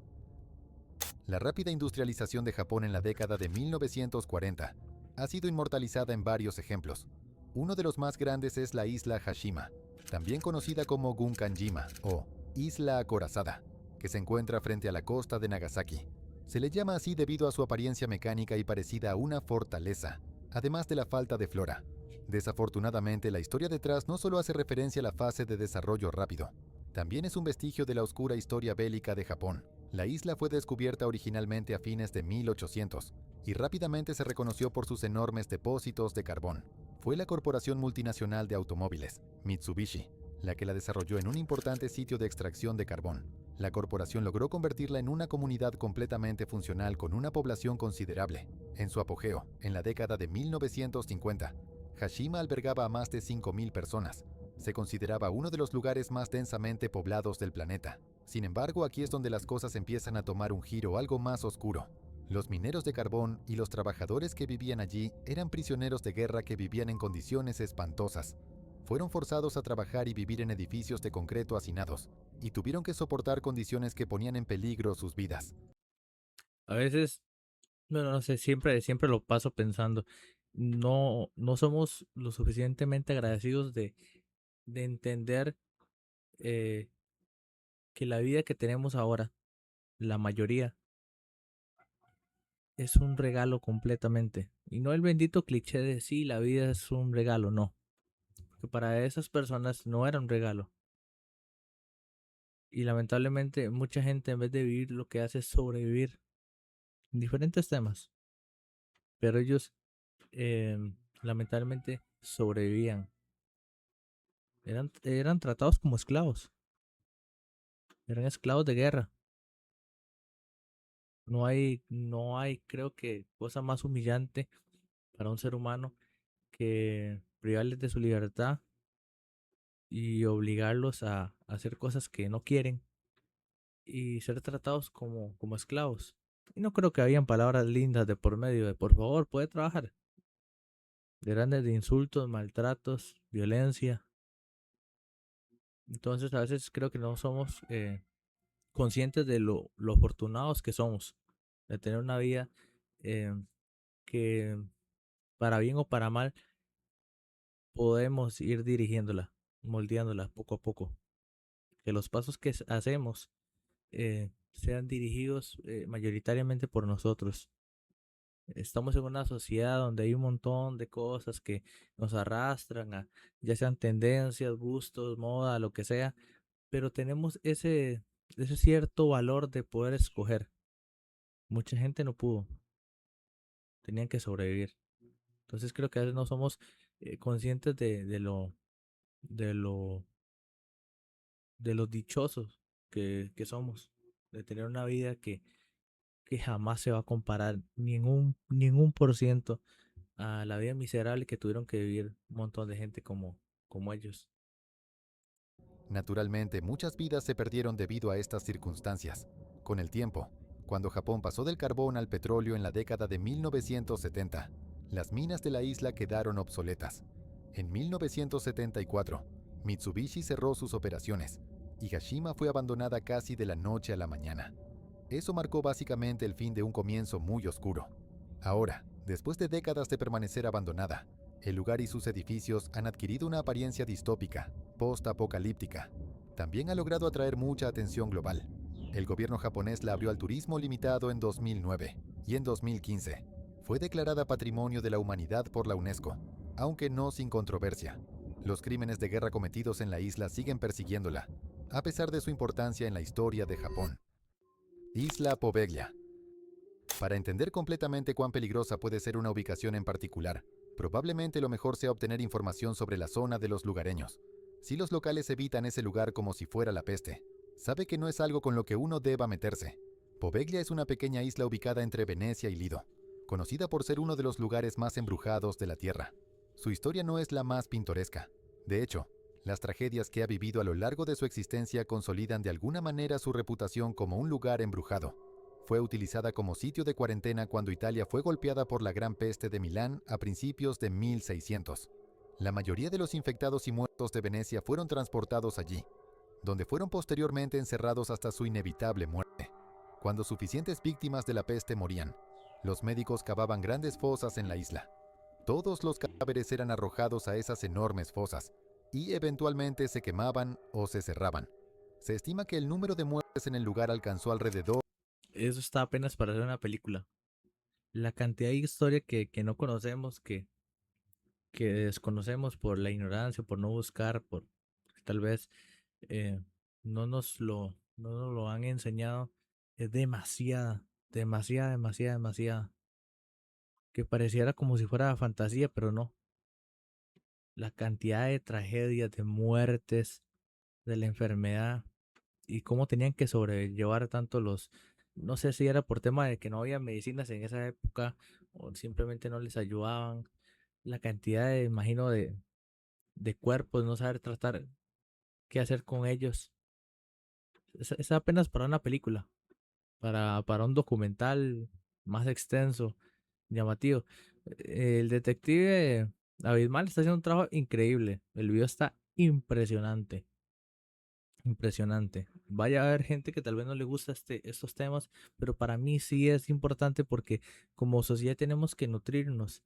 La rápida industrialización de Japón en la década de 1940 ha sido inmortalizada en varios ejemplos. Uno de los más grandes es la isla Hashima, también conocida como Gunkanjima o Isla Acorazada, que se encuentra frente a la costa de Nagasaki. Se le llama así debido a su apariencia mecánica y parecida a una fortaleza, además de la falta de flora. Desafortunadamente, la historia detrás no solo hace referencia a la fase de desarrollo rápido, también es un vestigio de la oscura historia bélica de Japón. La isla fue descubierta originalmente a fines de 1800 y rápidamente se reconoció por sus enormes depósitos de carbón. Fue la corporación multinacional de automóviles, Mitsubishi, la que la desarrolló en un importante sitio de extracción de carbón. La corporación logró convertirla en una comunidad completamente funcional con una población considerable. En su apogeo, en la década de 1950, Hashima albergaba a más de 5.000 personas. Se consideraba uno de los lugares más densamente poblados del planeta. Sin embargo, aquí es donde las cosas empiezan a tomar un giro algo más oscuro. Los mineros de carbón y los trabajadores que vivían allí eran prisioneros de guerra que vivían en condiciones espantosas. Fueron forzados a trabajar y vivir en edificios de concreto hacinados, y tuvieron que soportar condiciones que ponían en peligro sus vidas. A veces, bueno, no sé, siempre lo paso pensando. No somos lo suficientemente agradecidos de entender eh, que la vida que tenemos ahora, la mayoría, es un regalo completamente. Y no el bendito cliché de sí, la vida es un regalo, no. Que para esas personas no era un regalo. Y lamentablemente mucha gente en vez de vivir lo que hace es sobrevivir en diferentes temas. Pero ellos eh, lamentablemente sobrevivían. Eran tratados como esclavos. Eran esclavos de guerra. No hay, creo que cosa más humillante para un ser humano que privarles de su libertad y obligarlos a hacer cosas que no quieren y ser tratados como esclavos. Y no creo que habían palabras lindas de por medio de por favor, puede trabajar. Grandes de insultos, maltratos, violencia. Entonces a veces creo que no somos conscientes de lo afortunados que somos de tener una vida eh, que para bien o para mal podemos ir dirigiéndola, moldeándola poco a poco. Que los pasos que hacemos sean dirigidos mayoritariamente por nosotros. Estamos en una sociedad donde hay un montón de cosas que nos arrastran a ya sean tendencias, gustos, moda, lo que sea, pero tenemos ese cierto valor de poder escoger. Mucha gente no pudo, tenían que sobrevivir. Entonces creo que a veces no somos conscientes de lo, de los dichosos que somos, de tener una vida que jamás se va a comparar ningún por ciento a la vida miserable que tuvieron que vivir un montón de gente como ellos. Naturalmente, muchas vidas se perdieron debido a estas circunstancias. Con el tiempo, cuando Japón pasó del carbón al petróleo en la década de 1970, las minas de la isla quedaron obsoletas. En 1974, Mitsubishi cerró sus operaciones. Higashima fue abandonada casi de la noche a la mañana. Eso marcó básicamente el fin de un comienzo muy oscuro. Ahora, después de décadas de permanecer abandonada, el lugar y sus edificios han adquirido una apariencia distópica, post-apocalíptica. También ha logrado atraer mucha atención global. El gobierno japonés la abrió al turismo limitado en 2009 y en 2015 fue declarada Patrimonio de la Humanidad por la UNESCO, aunque no sin controversia. Los crímenes de guerra cometidos en la isla siguen persiguiéndola, a pesar de su importancia en la historia de Japón. Isla Poveglia. Para entender completamente cuán peligrosa puede ser una ubicación en particular, probablemente lo mejor sea obtener información sobre la zona de los lugareños. Si los locales evitan ese lugar como si fuera la peste, sabe que no es algo con lo que uno deba meterse. Poveglia es una pequeña isla ubicada entre Venecia y Lido, conocida por ser uno de los lugares más embrujados de la Tierra. Su historia no es la más pintoresca. De hecho, las tragedias que ha vivido a lo largo de su existencia consolidan de alguna manera su reputación como un lugar embrujado. Fue utilizada como sitio de cuarentena cuando Italia fue golpeada por la Gran Peste de Milán a principios de 1600. La mayoría de los infectados y muertos de Venecia fueron transportados allí, donde fueron posteriormente encerrados hasta su inevitable muerte. Cuando suficientes víctimas de la peste morían, los médicos cavaban grandes fosas en la isla. Todos los cadáveres eran arrojados a esas enormes fosas y eventualmente se quemaban o se cerraban. Se estima que el número de muertes en el lugar alcanzó alrededor. Eso está apenas para hacer una película. La cantidad de historia que no conocemos, que desconocemos por la ignorancia, por no buscar, por tal vez eh, no nos lo han enseñado, es demasiada, demasiada, demasiada, demasiada. Que pareciera como si fuera fantasía, pero no. La cantidad de tragedias, de muertes, de la enfermedad y cómo tenían que sobrellevar tanto no sé si era por tema de que no había medicinas en esa época o simplemente no les ayudaban. La cantidad de, imagino, de cuerpos, no saber tratar qué hacer con ellos. Es apenas para una película, para un documental más extenso, llamativo. El detective Abismal está haciendo un trabajo increíble. El video está impresionante. Impresionante. Vaya a haber gente que tal vez no le gusta estos temas, pero para mí sí es importante porque como sociedad tenemos que nutrirnos.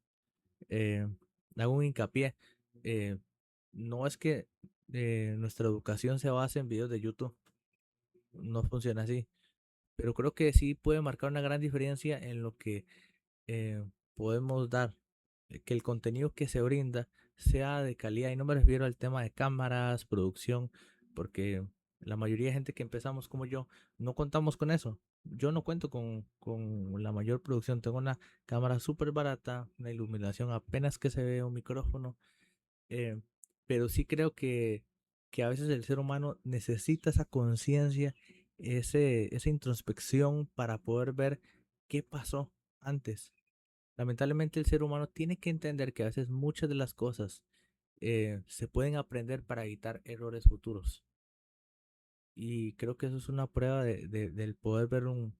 Eh, Hago un hincapié. eh, no es que nuestra educación se base en videos de YouTube. No funciona así. Pero creo que sí puede marcar una gran diferencia en lo que podemos dar, que el contenido que se brinda sea de calidad. Y no me refiero al tema de cámaras, producción, porque la mayoría de gente que empezamos como yo no contamos con eso. Yo no cuento con la mayor producción. Tengo una cámara súper barata, una iluminación apenas que se ve, un micrófono. eh, pero sí creo que a veces el ser humano necesita esa conciencia, esa introspección para poder ver qué pasó antes. Lamentablemente el ser humano tiene que entender que a veces muchas de las cosas se pueden aprender para evitar errores futuros. Y creo que eso es una prueba del poder ver un,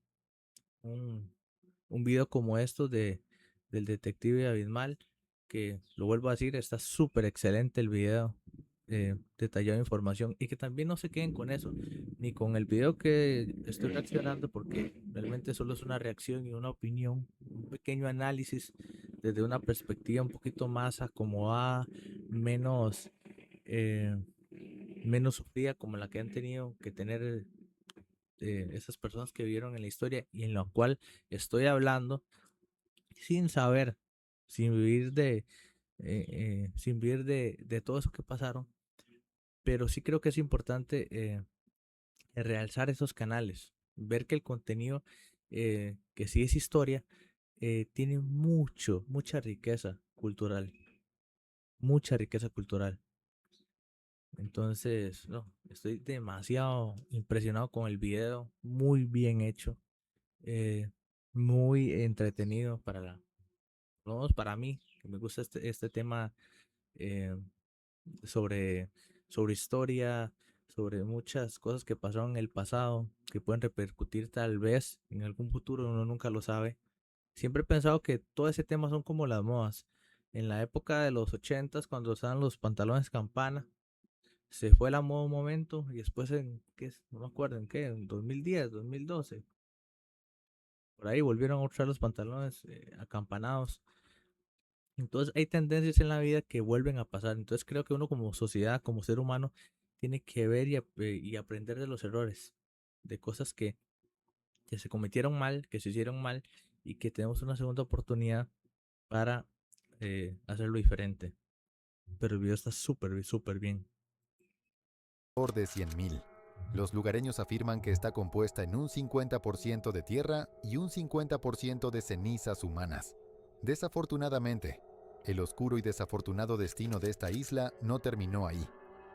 un video como estos del detective Abismal, que lo vuelvo a decir, está súper excelente el video, detallado de información, y que también no se queden con eso, ni con el video que estoy reaccionando, porque realmente solo es una reacción y una opinión, un pequeño análisis desde una perspectiva un poquito más acomodada, menos, eh, menos sufrida como la que han tenido que tener esas personas que vivieron en la historia y en la cual estoy hablando sin saber, sin vivir sin vivir de todo eso que pasaron, pero sí creo que es importante realzar esos canales, ver que el contenido que sí es historia tiene mucha riqueza cultural, mucha riqueza cultural. Entonces, no, estoy demasiado impresionado con el video, muy bien hecho, eh, muy entretenido no, para mí, que me gusta este tema eh, sobre, sobre historia, sobre muchas cosas que pasaron en el pasado, que pueden repercutir tal vez en algún futuro, uno nunca lo sabe. Siempre he pensado que todo ese tema son como las modas. En la época de los ochentas, cuando usaban los pantalones campana, se fue la moda un momento y después no me acuerdo en qué, en 2010, 2012, por ahí volvieron a usar los pantalones acampanados. Entonces hay tendencias en la vida que vuelven a pasar. Entonces creo que uno como sociedad, como ser humano, tiene que ver y aprender de los errores, de cosas que se cometieron mal, que se hicieron mal y que tenemos una segunda oportunidad para hacerlo diferente. Pero el video está súper, súper bien. De 100.000. Los lugareños afirman que está compuesta en un 50% de tierra y un 50% de cenizas humanas. Desafortunadamente, el oscuro y desafortunado destino de esta isla no terminó ahí.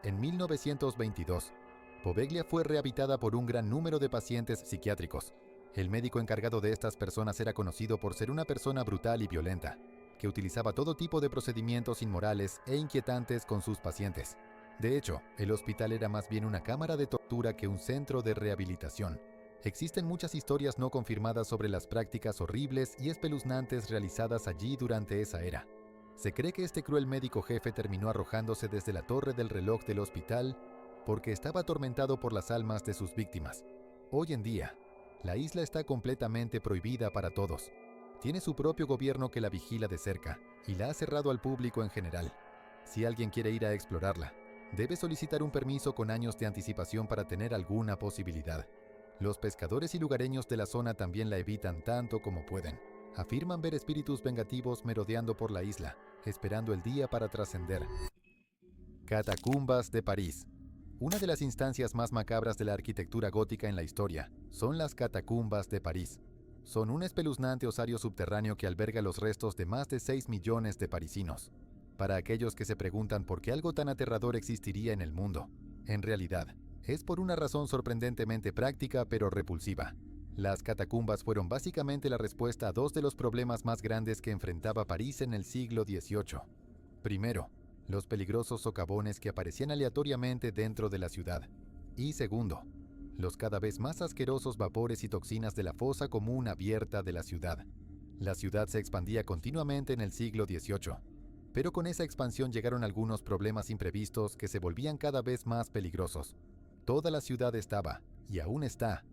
En 1922, Poveglia fue rehabilitada por un gran número de pacientes psiquiátricos. El médico encargado de estas personas era conocido por ser una persona brutal y violenta, que utilizaba todo tipo de procedimientos inmorales e inquietantes con sus pacientes. De hecho, el hospital era más bien una cámara de tortura que un centro de rehabilitación. Existen muchas historias no confirmadas sobre las prácticas horribles y espeluznantes realizadas allí durante esa era. Se cree que este cruel médico jefe terminó arrojándose desde la torre del reloj del hospital porque estaba atormentado por las almas de sus víctimas. Hoy en día, la isla está completamente prohibida para todos. Tiene su propio gobierno que la vigila de cerca y la ha cerrado al público en general. Si alguien quiere ir a explorarla, debe solicitar un permiso con años de anticipación para tener alguna posibilidad. Los pescadores y lugareños de la zona también la evitan tanto como pueden. Afirman ver espíritus vengativos merodeando por la isla, esperando el día para trascender. Catacumbas de París. Una de las instancias más macabras de la arquitectura gótica en la historia son las Catacumbas de París. Son un espeluznante osario subterráneo que alberga los restos de más de 6 millones de parisinos. Para aquellos que se preguntan por qué algo tan aterrador existiría en el mundo, en realidad, es por una razón sorprendentemente práctica pero repulsiva. Las catacumbas fueron básicamente la respuesta a dos de los problemas más grandes que enfrentaba París en el siglo XVIII. Primero, los peligrosos socavones que aparecían aleatoriamente dentro de la ciudad. Y segundo, los cada vez más asquerosos vapores y toxinas de la fosa común abierta de la ciudad. La ciudad se expandía continuamente en el siglo XVIII. Pero con esa expansión llegaron algunos problemas imprevistos que se volvían cada vez más peligrosos. Toda la ciudad estaba, y aún está,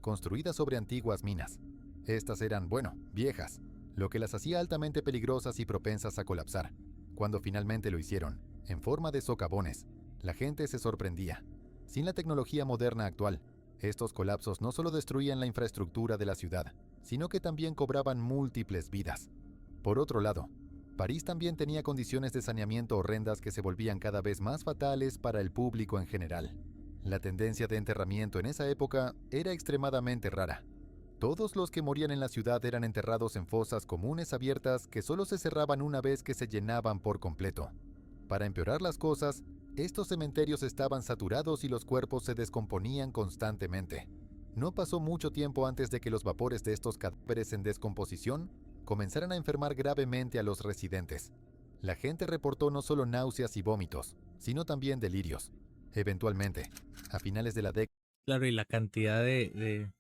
construida sobre antiguas minas. Estas eran, viejas, lo que las hacía altamente peligrosas y propensas a colapsar. Cuando finalmente lo hicieron, en forma de socavones, la gente se sorprendía. Sin la tecnología moderna actual, estos colapsos no solo destruían la infraestructura de la ciudad, sino que también cobraban múltiples vidas. Por otro lado, París también tenía condiciones de saneamiento horrendas que se volvían cada vez más fatales para el público en general. La tendencia de enterramiento en esa época era extremadamente rara. Todos los que morían en la ciudad eran enterrados en fosas comunes abiertas que solo se cerraban una vez que se llenaban por completo. Para empeorar las cosas, estos cementerios estaban saturados y los cuerpos se descomponían constantemente. No pasó mucho tiempo antes de que los vapores de estos cadáveres en descomposición comenzaran a enfermar gravemente a los residentes. La gente reportó no solo náuseas y vómitos, sino también delirios. Eventualmente, a finales de la década... Claro, y la cantidad de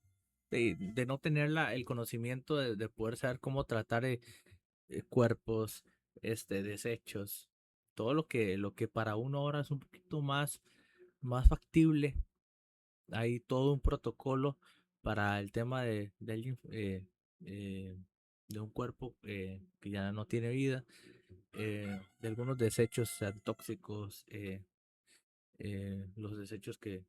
no tener el conocimiento de poder saber cómo tratar cuerpos, desechos, todo lo que para uno ahora es un poquito más factible. Hay todo un protocolo para el tema de alguien, de un cuerpo que ya no tiene vida, de algunos desechos sean tóxicos, los desechos que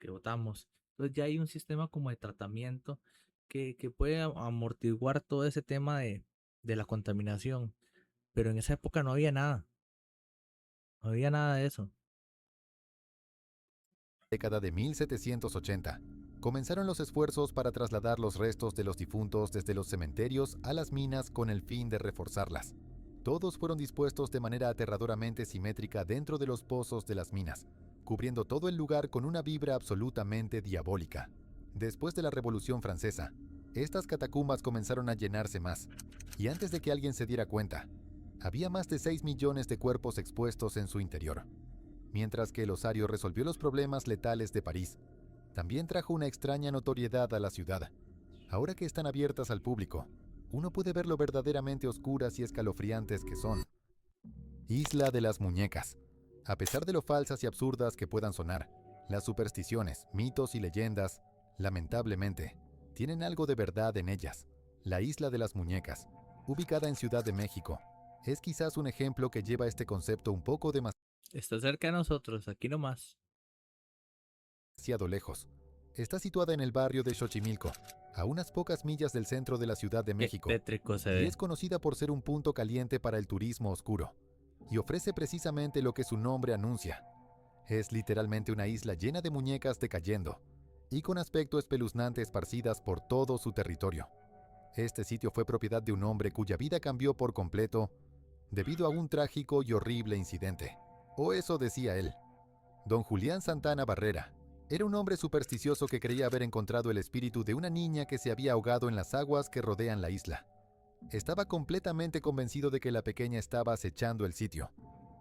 botamos. Entonces ya hay un sistema como de tratamiento que puede amortiguar todo ese tema de la contaminación. Pero en esa época no había nada de eso. Década de 1780, comenzaron los esfuerzos para trasladar los restos de los difuntos desde los cementerios a las minas con el fin de reforzarlas. Todos fueron dispuestos de manera aterradoramente simétrica dentro de los pozos de las minas, cubriendo todo el lugar con una vibra absolutamente diabólica. Después de la Revolución Francesa, estas catacumbas comenzaron a llenarse más, y antes de que alguien se diera cuenta, había más de 6 millones de cuerpos expuestos en su interior. mientras que el osario resolvió los problemas letales de París. También trajo una extraña notoriedad a la ciudad. Ahora que están abiertas al público, uno puede ver lo verdaderamente oscuras y escalofriantes que son. Isla de las Muñecas. A pesar de lo falsas y absurdas que puedan sonar, las supersticiones, mitos y leyendas, lamentablemente, tienen algo de verdad en ellas. La Isla de las Muñecas, ubicada en Ciudad de México, es quizás un ejemplo que lleva este concepto un poco Está cerca de nosotros, aquí nomás. demasiado lejos. Está situada en el barrio de Xochimilco, a unas pocas millas del centro de la Ciudad de Qué México, tétrico se y ve. es conocida por ser un punto caliente para el turismo oscuro, y ofrece precisamente lo que su nombre anuncia. Es literalmente una isla llena de muñecas decayendo, y con aspecto espeluznante esparcidas por todo su territorio. Este sitio fue propiedad de un hombre cuya vida cambió por completo debido a un trágico y horrible incidente. O eso decía él. Don Julián Santana Barrera era un hombre supersticioso que creía haber encontrado el espíritu de una niña que se había ahogado en las aguas que rodean la isla. Estaba completamente convencido de que la pequeña estaba acechando el sitio.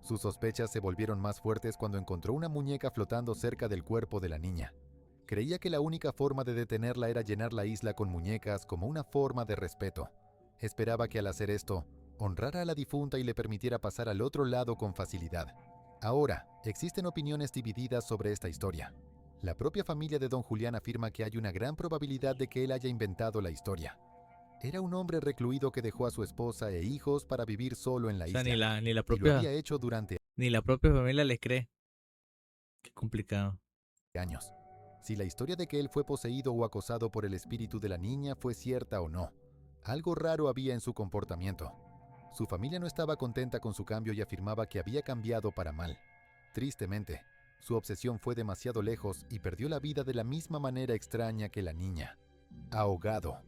Sus sospechas se volvieron más fuertes cuando encontró una muñeca flotando cerca del cuerpo de la niña. Creía que la única forma de detenerla era llenar la isla con muñecas como una forma de respeto. Esperaba que al hacer esto, honrara a la difunta y le permitiera pasar al otro lado con facilidad. Ahora, existen opiniones divididas sobre esta historia. La propia familia de don Julián afirma que hay una gran probabilidad de que él haya inventado la historia. Era un hombre recluido que dejó a su esposa e hijos para vivir solo en la O sea, isla, ni la y lo propia, había hecho durante ni la propia familia le cree. Qué complicado. años. Si la historia de que él fue poseído o acosado por el espíritu de la niña fue cierta o no, algo raro había en su comportamiento. Su familia no estaba contenta con su cambio y afirmaba que había cambiado para mal. Tristemente, su obsesión fue demasiado lejos y perdió la vida de la misma manera extraña que la niña. Ahogado.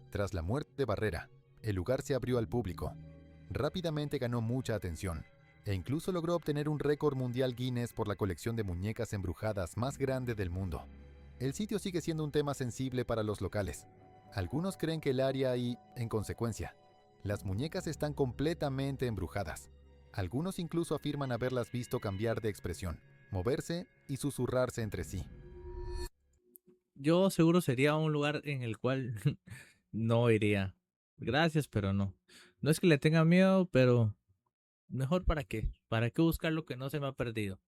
Tras la muerte de Barrera, el lugar se abrió al público. Rápidamente ganó mucha atención, e incluso logró obtener un récord mundial Guinness por la colección de muñecas embrujadas más grande del mundo. El sitio sigue siendo un tema sensible para los locales. Algunos creen que el área y, en consecuencia, las muñecas están completamente embrujadas. Algunos incluso afirman haberlas visto cambiar de expresión, moverse y susurrarse entre sí. Yo seguro sería un lugar en el cual no iría. Gracias, pero no. No es que le tenga miedo, pero mejor para qué. ¿Para qué buscar lo que no se me ha perdido?